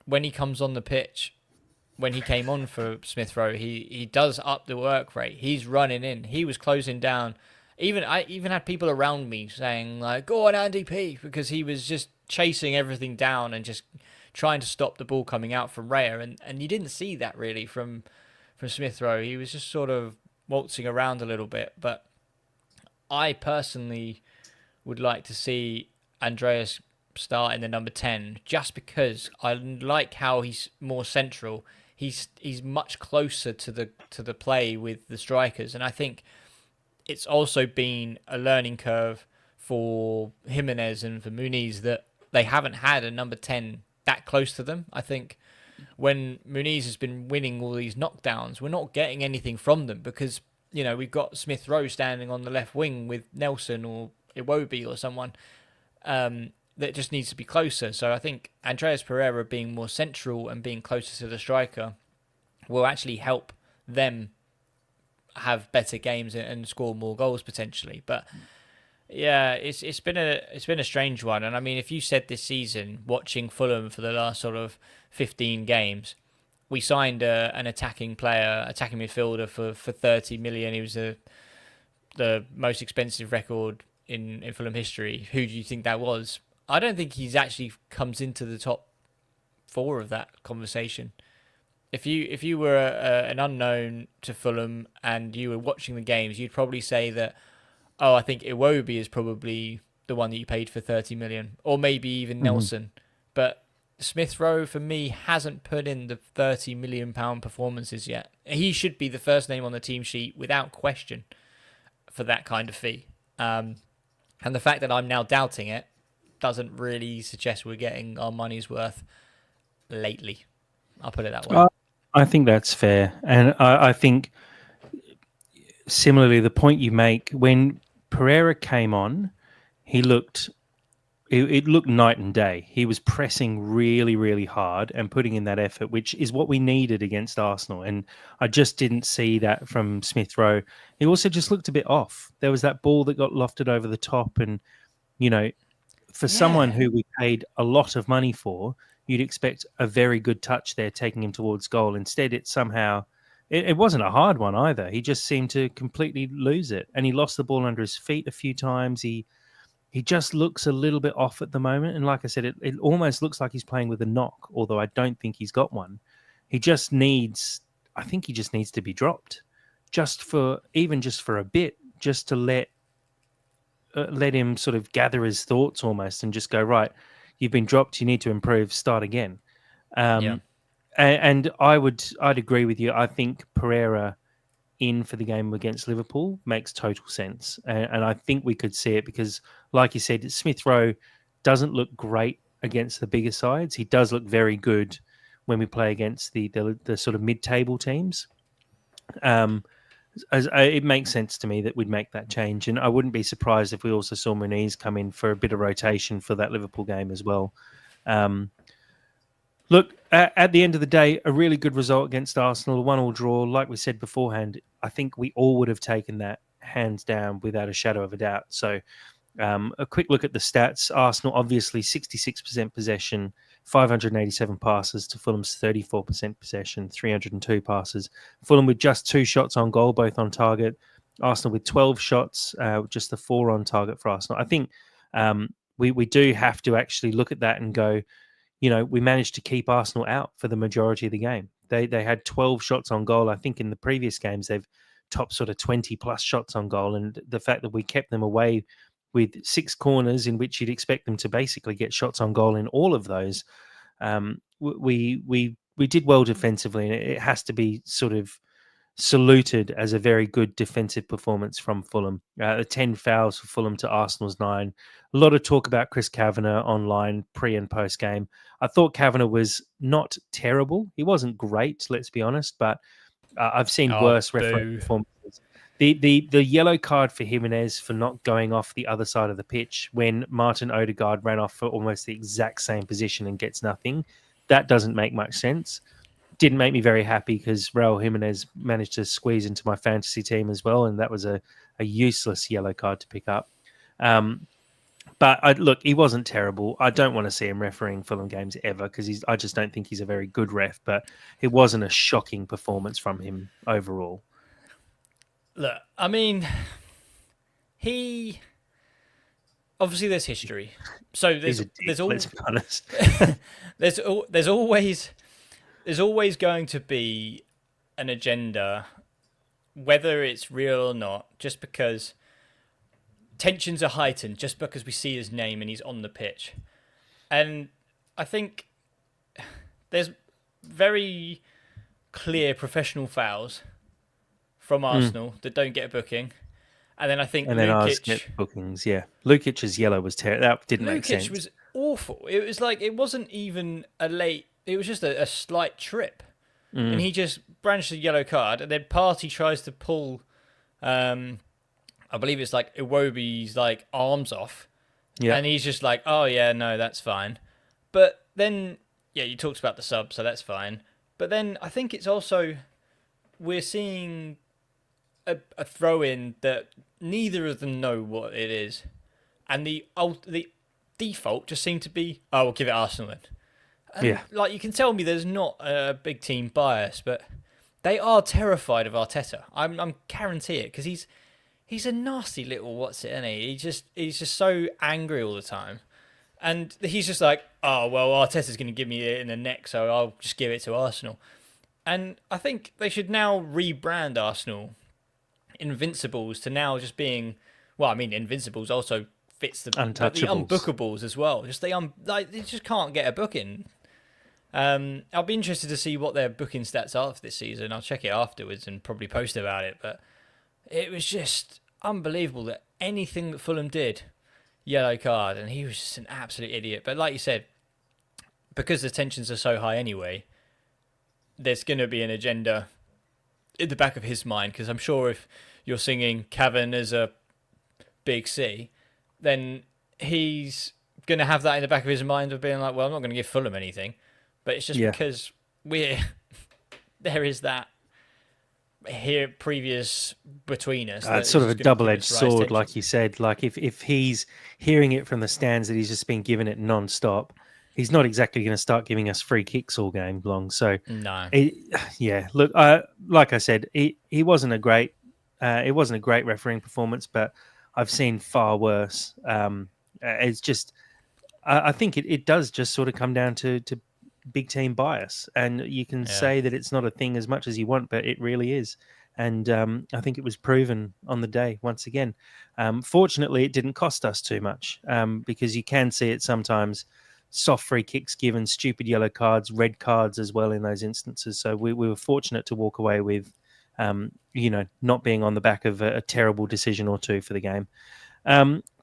when he comes on the pitch, when he came on for Smith Rowe, he does up the work rate. He's running in. He was closing down. I even had people around me saying, like, go on, Andy P, because he was just chasing everything down and just trying to stop the ball coming out from Raya. And you didn't see that really from Smith Rowe. He was just sort of waltzing around a little bit. But I personally would like to see Andreas start in the number 10, just because I like how he's more central. He's much closer to the play with the strikers, and I think it's also been a learning curve for Jimenez and for Muniz that they haven't had a number 10 that close to them. I think when Muniz has been winning all these knockdowns, we're not getting anything from them because we've got Smith Rowe standing on the left wing with Nelson or Iwobi or someone that just needs to be closer. So I think Andreas Pereira being more central and being closer to the striker will actually help them have better games and score more goals potentially. But yeah, it's been a strange one. And I mean, if you said this season, watching Fulham for the last sort of 15 games, we signed an attacking midfielder for 30 million. He was the most expensive record in Fulham history. Who do you think that was? I don't think he's actually comes into the top 4 of that conversation. If you were an unknown to Fulham and you were watching the games, you'd probably say that, I think Iwobi is probably the one that you paid for 30 million, or maybe even Nelson. But Smith Rowe, for me, hasn't put in the £30 million performances yet. He should be the first name on the team sheet without question for that kind of fee. And the fact that I'm now doubting it doesn't really suggest we're getting our money's worth lately. I'll put it that way. I think that's fair. And I think similarly, the point you make, when Pereira came on, he looked it looked night and day. He was pressing really, really hard and putting in that effort, which is what we needed against Arsenal. And I just didn't see that from Smith Rowe. He also just looked a bit off. There was that ball that got lofted over the top, and you know, for someone Yeah, who we paid a lot of money for, you'd expect a very good touch there, taking him towards goal. Instead, it somehow. It wasn't a hard one either. He just seemed to completely lose it, and he lost the ball under his feet a few times. He just looks a little bit off at the moment. And like I said, it almost looks like he's playing with a knock, although I don't think he's got one. He just needs, I think he just needs to be dropped just for a bit, just to let him sort of gather his thoughts almost and just go, right, you've been dropped. You need to improve, start again. yeah. Um, and I'd agree with you. I think Pereira in for the game against Liverpool makes total sense. And I think we could see it because, like you said, Smith Rowe doesn't look great against the bigger sides. He does look very good when we play against the sort of mid-table teams. Um, it makes sense to me that we'd make that change, and I wouldn't be surprised if we also saw Muniz come in for a bit of rotation for that Liverpool game as well. Um, Look, at the end of the day, a really good result against Arsenal, a 1-1 draw. Like we said beforehand, I think we all would have taken that hands down without a shadow of a doubt. So, a quick look at the stats. Arsenal, obviously, 66% possession, 587 passes to Fulham's 34% possession, 302 passes. Fulham with just 2 shots on goal, both on target. Arsenal with 12 shots, just the 4 on target for Arsenal. I think we do have to actually look at that and go, we managed to keep Arsenal out for the majority of the game. They had 12 shots on goal. I think in the previous games they've topped sort of 20 plus shots on goal, and the fact that we kept them away with 6 corners in which you'd expect them to basically get shots on goal in all of those, we did well defensively, and it has to be sort of saluted as a very good defensive performance from Fulham. 10 fouls for Fulham to Arsenal's 9. A lot of talk about Chris Kavanagh online pre and post game. I thought Kavanagh was not terrible. He wasn't great, let's be honest, but I've seen Oh, worse referee boo. performances. The yellow card for Jimenez for not going off the other side of the pitch when Martin Odegaard ran off for almost the exact same position and gets nothing, that doesn't make much sense. Didn't make me very happy because Raul Jimenez managed to squeeze into my fantasy team as well, and that was a useless yellow card to pick up. But look, he wasn't terrible. I don't want to see him refereeing Fulham games ever because I just don't think he's a very good ref. But it wasn't a shocking performance from him overall. Look, I mean, he obviously there's history, so He's there's a dick, there's all let's be honest. there's always going to be an agenda, whether it's real or not, just because tensions are heightened, just because we see his name and he's on the pitch. And I think there's very clear professional fouls from Arsenal that don't get a booking. And then I think And then ours Lukic, get bookings. Yeah, Lukic's yellow was terrible. That didn't make Lukic sense. was awful. It was like it wasn't even a late. It was just a slight trip, and he just branched a yellow card. And then Partey tries to pull, I believe it's like Iwobi's like arms off, Yeah, and he's just like, "Oh yeah, no, that's fine." But then, yeah, you talked about the sub, so that's fine. But then I think it's also we're seeing a throw in that neither of them know what it is, and the default just seemed to be, "Oh, we'll give it Arsenal then." And yeah. like you can tell me, there's not a big team bias, but they are terrified of Arteta. I'm guarantee it because he's a nasty little what's it, isn't he? He's just so angry all the time, and he's just like, oh well, Arteta's going to give me it in the neck, so I'll just give it to Arsenal. And I think they should now rebrand Arsenal Invincibles to now just being, well, I mean, Invincibles also fits the but the Untouchables. unbookables as well. Just like they just can't get a booking. I'll be interested to see what their booking stats are for this season. I'll check it afterwards and probably post about it. But it was just unbelievable that anything that Fulham did, yellow card, and he was just an absolute idiot. But like you said, because the tensions are so high anyway, there's going to be an agenda in the back of his mind. Because I'm sure if you're singing Cavan as a big C, then he's going to have that in the back of his mind of being like, well, I'm not going to give Fulham anything. But it's just Yeah. because we're there is that here previous between us that It's is sort of a just going to give double-edged us rise sword, tensions. like you said. Like if he's hearing it from the stands that he's just been given it non-stop, he's not exactly going to start giving us free kicks all game long. So, No. it, yeah, look, like I said, he wasn't a great, it wasn't a great refereeing performance, but I've seen far worse. It's just I think it does just sort of come down to big team bias, and you can Yeah. say that it's not a thing as much as you want, but it really is. And I think it was proven on the day once again. Fortunately, it didn't cost us too much because you can see it sometimes. Soft free kicks given, stupid yellow cards, red cards as well in those instances. So we were fortunate to walk away with, not being on the back of a terrible decision or two for the game.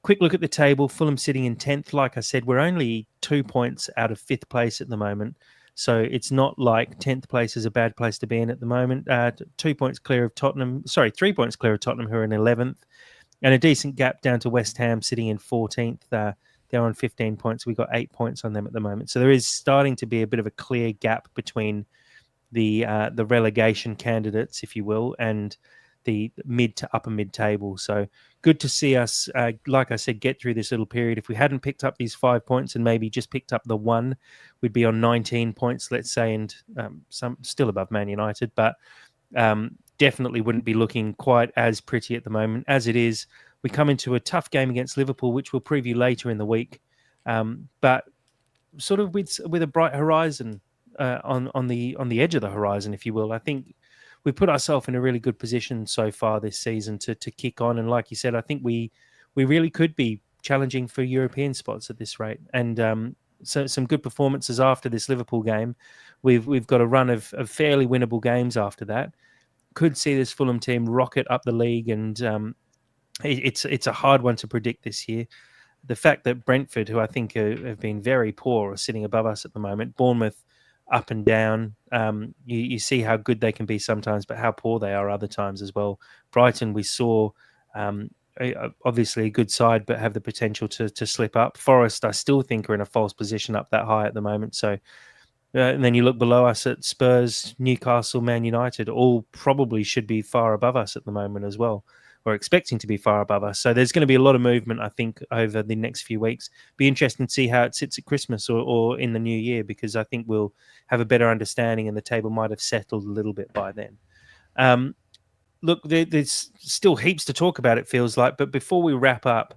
Quick look at the table. Fulham sitting in 10th. Like I said, we're only 2 points out of 5th place at the moment. So it's not like 10th place is a bad place to be in at the moment. 2 points clear of Tottenham. Sorry, 3 points clear of Tottenham, who are in 11th. And a decent gap down to West Ham sitting in 14th. They're on 15 points. We've got 8 points on them at the moment. So there is starting to be a bit of a clear gap between the relegation candidates, if you will, and the mid to upper mid table. So good to see us, like I said, get through this little period. If we hadn't picked up these 5 points and maybe just picked up the one, we'd be on 19 points, let's say, and some still above Man United, but definitely wouldn't be looking quite as pretty at the moment as it is. We come into a tough game against Liverpool, which we'll preview later in the week. But sort of with a bright horizon on the edge of the horizon, if you will. I think we've put ourselves in a really good position so far this season to kick on. And like you said, I think we really could be challenging for European spots at this rate. And so some good performances after this Liverpool game. We've got a run of fairly winnable games after that. Could see this Fulham team rocket up the league, and it's a hard one to predict this year. The fact that Brentford, who I think have been very poor, are sitting above us at the moment. Bournemouth, up and down. You see how good they can be sometimes, but how poor they are other times as well. Brighton, we saw, um, obviously a good side, but have the potential to slip up. Forest, I still think, are in a false position up that high at the moment. So and then you look below us at Spurs, Newcastle, Man United, all probably should be far above us at the moment as well, or expecting to be far above us. So there's going to be a lot of movement, I think, over the next few weeks. Be interesting to see how it sits at Christmas or in the new year, because I think we'll have a better understanding and the table might have settled a little bit by then. Um, Look, there's still heaps to talk about, it feels like. But before we wrap up,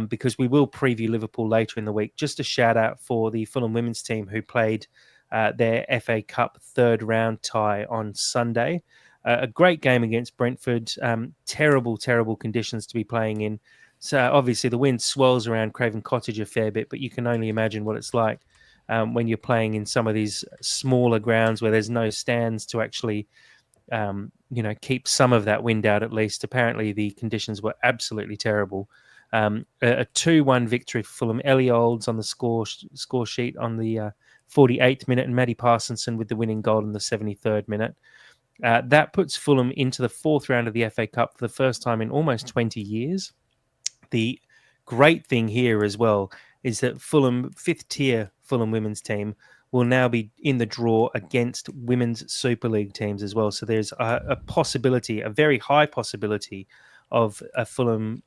because we will preview Liverpool later in the week, just a shout out for the Fulham women's team who played their FA Cup third round tie on Sunday. A great game against Brentford. Terrible, terrible conditions to be playing in. So obviously the wind swirls around Craven Cottage a fair bit, but you can only imagine what it's like when you're playing in some of these smaller grounds where there's no stands to actually keep some of that wind out at least. Apparently, the conditions were absolutely terrible. A 2-1 victory for Fulham. Ellie Olds on the score sheet on the 48th minute, and Maddie Parsonson with the winning goal in the 73rd minute. That puts Fulham into the fourth round of the FA Cup for the first time in almost 20 years. The great thing here as well is that Fulham, fifth tier Fulham women's team, will now be in the draw against women's Super League teams as well. So there's a possibility, a very high possibility, of a Fulham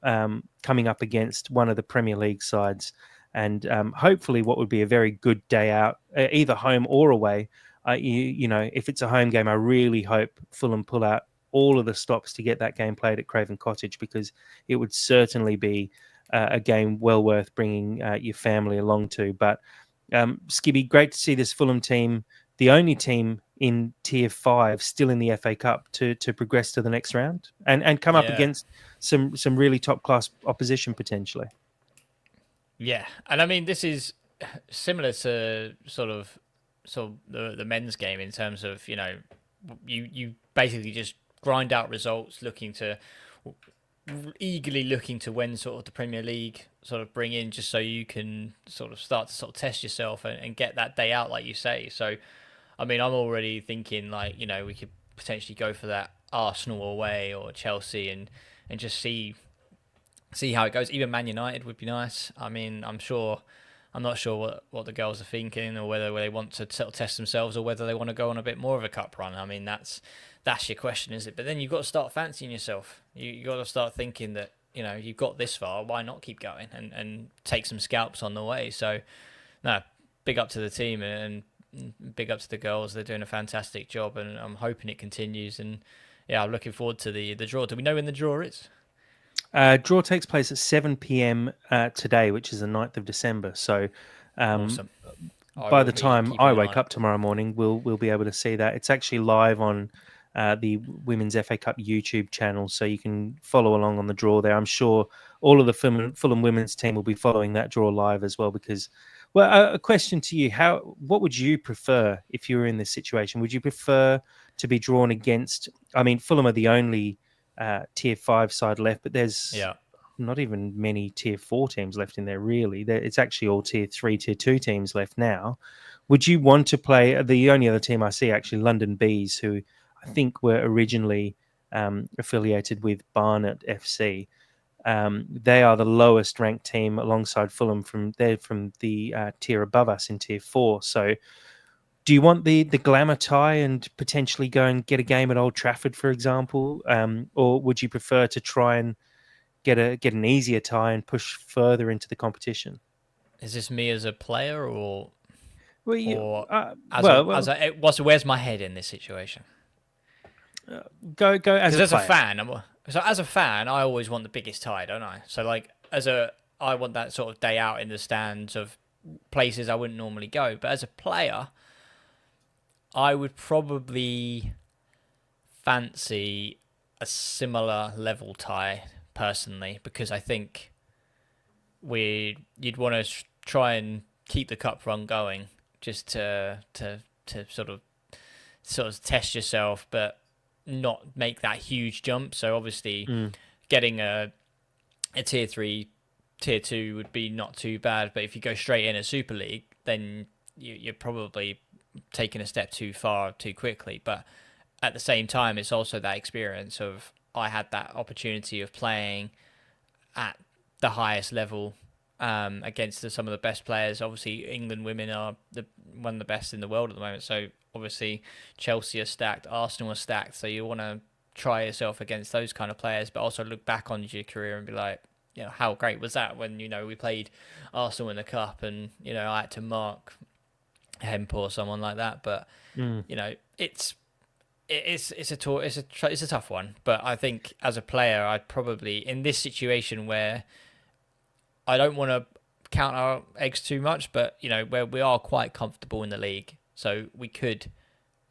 coming up against one of the Premier League sides. And hopefully, what would be a very good day out, either home or away. If it's a home game, I really hope Fulham pull out all of the stops to get that game played at Craven Cottage, because it would certainly be a game well worth bringing your family along to. But Skibby, great to see this Fulham team, the only team in Tier 5 still in the FA Cup, to progress to the next round and come up Yeah. against some really top class opposition potentially. Yeah. And I mean, this is similar to sort of the men's game in terms of, you basically just grind out results looking to eagerly looking to when sort of the Premier League sort of bring in, just so you can sort of start to sort of test yourself and get that day out, like you say. So, I mean, I'm already thinking like, we could potentially go for that Arsenal away or Chelsea and just see see how it goes. Even Man United would be nice. I mean, I'm not sure what the girls are thinking, or whether they want to sort of test themselves, or whether they want to go on a bit more of a cup run. I mean, that's your question, is it? But then you've got to start fancying yourself. You got to start thinking that, you've got this far. Why not keep going and take some scalps on the way? So no, big up to the team, and big up to the girls. They're doing a fantastic job, and I'm hoping it continues. And yeah, I'm looking forward to the draw. Do we know when the draw is? Draw takes place at 7 p.m. Today, which is the 9th of December. So um, Awesome. I by will the be time keeping I an eye wake on it. up tomorrow morning, we'll be able to see that. It's actually live on the Women's FA Cup YouTube channel, so you can follow along on the draw there. I'm sure all of the Fulham women's team will be following that draw live as well. Because, well, a question to you: what would you prefer if you were in this situation? Would you prefer to be drawn against? I mean, Fulham are the only Tier 5 side left, but there's Yeah. not even many Tier 4 teams left in there, really. It's actually all Tier 3, Tier 2 teams left now. Would you want to play the only other team I see, actually, London Bees, who I think were originally affiliated with Barnet FC? They are the lowest ranked team alongside Fulham. They're from the tier above us in Tier 4. So do you want the glamour tie and potentially go and get a game at Old Trafford, for example? Or would you prefer to try and get an easier tie and push further into the competition? Is this me as a player, Well, or as a well, well, where's my head in this situation? go as Because a player. as a fan, I always want the biggest tie, don't I? So like I want that sort of day out in the stands of places I wouldn't normally go. But as a player, I would probably fancy a similar level tie personally, because I think you'd want to try and keep the cup run going, just to sort of test yourself, but not make that huge jump. So obviously, Mm, getting a tier three, tier two would be not too bad. But if you go straight in a Super League, then you're probably taking a step too far too quickly. But at the same time, it's also that experience of, I had that opportunity of playing at the highest level, against some of the best players. Obviously, England women are one of the best in the world at the moment. So obviously, Chelsea are stacked, Arsenal are stacked. So you want to try yourself against those kind of players, but also look back on your career and be like, how great was that when we played Arsenal in the cup, and I had to mark Hemp or someone like that. But mm. it's a tough one. But I think as a player, I'd probably, in this situation where I don't want to count our eggs too much, but where we are quite comfortable in the league, so we could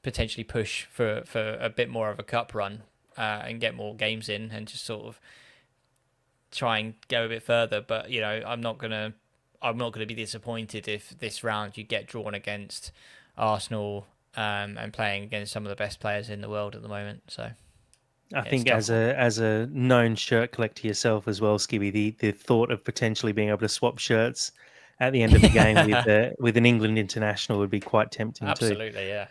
potentially push for a bit more of a cup run, and get more games in, and just sort of try and go a bit further. But I'm not gonna be disappointed if this round you get drawn against Arsenal, and playing against some of the best players in the world at the moment. So I yeah, it's a think tough as one. a known shirt collector yourself as well, Skibby, the thought of potentially being able to swap shirts at the end of a game with an England international would be quite tempting too. Absolutely, yeah.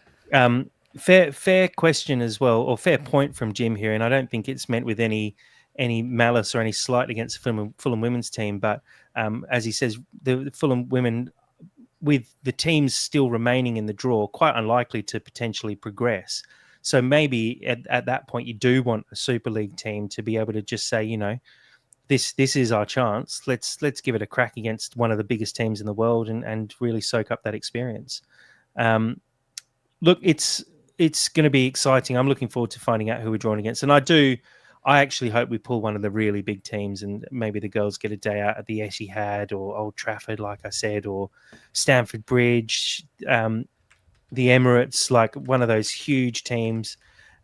Fair question as well, or fair point from Jim here, and I don't think it's meant with any malice or any slight against the Fulham women's team, but as he says, the Fulham women, with the teams still remaining in the draw, quite unlikely to potentially progress. So maybe at that point, you do want a Super League team to be able to just say, this is our chance. Let's give it a crack against one of the biggest teams in the world and really soak up that experience. Um, Look, it's going to be exciting. I'm looking forward to finding out who we're drawn against, and I actually hope we pull one of the really big teams, and maybe the girls get a day out at the Etihad or Old Trafford, like I said, or Stamford Bridge, the Emirates, like one of those huge teams,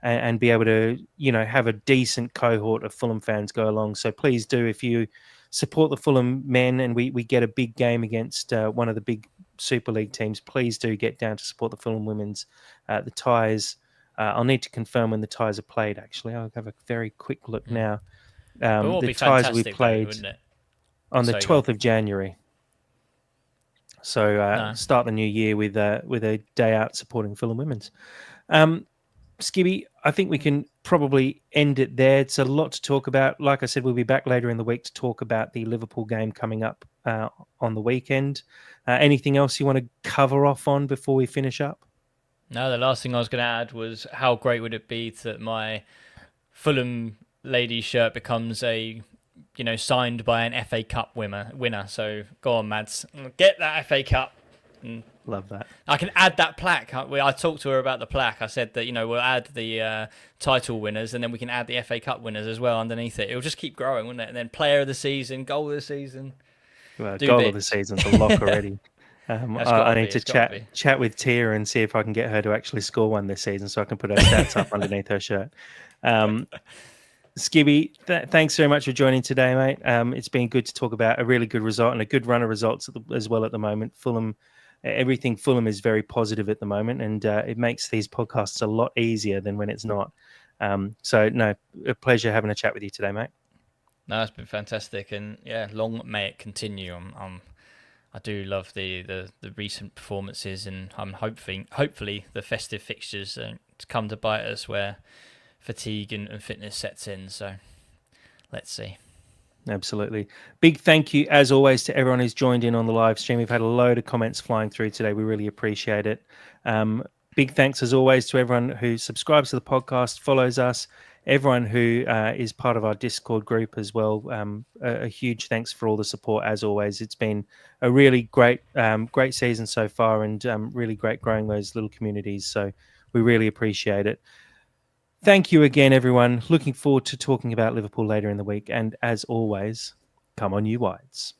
and be able to have a decent cohort of Fulham fans go along. So please do, if you support the Fulham men and we get a big game against one of the big Super League teams, please do get down to support the Fulham women's. The ties. I'll need to confirm when the ties are played. Actually, I'll have a very quick look Mm. now. But what would The be ties will be fantastic though, played wouldn't it? on the So go on. 12th of January. So No. start the new year with a day out supporting Fulham women's. Um, Skibby, I think we can probably end it there. It's a lot to talk about. Like I said, we'll be back later in the week to talk about the Liverpool game coming up on the weekend. Anything else you want to cover off on before we finish up? No, the last thing I was going to add was how great would it be that my Fulham lady shirt becomes a, signed by an FA Cup winner. So go on, Mads, get that FA Cup. And Love that. I can add that plaque. I talked to her about the plaque. I said that we'll add the title winners, and then we can add the FA Cup winners as well underneath it. It'll just keep growing, wouldn't it? And then player of the season, goal of the season. Well, goal of the season's a lock already. I need to chat with Tia and see if I can get her to actually score one this season, so I can put her stats up underneath her shirt. Skibby, thanks very much for joining today, mate. It's been good to talk about a really good result and a good run of results as well at the moment. Everything Fulham is very positive at the moment, and it makes these podcasts a lot easier than when it's not. A pleasure having a chat with you today, mate. No, it's been fantastic, and long may it continue. I do love the recent performances, and I'm hopefully the festive fixtures to come to bite us where fatigue and fitness sets in. So let's see. Absolutely. Big thank you, as always, to everyone who's joined in on the live stream. We've had a load of comments flying through today. We really appreciate it. Big thanks, as always, to everyone who subscribes to the podcast, follows us, everyone who is part of our Discord group as well. A huge thanks for all the support, as always. It's been a really great season so far, and really great growing those little communities. So we really appreciate it. Thank you again, everyone. Looking forward to talking about Liverpool later in the week. And as always, come on, you Whites.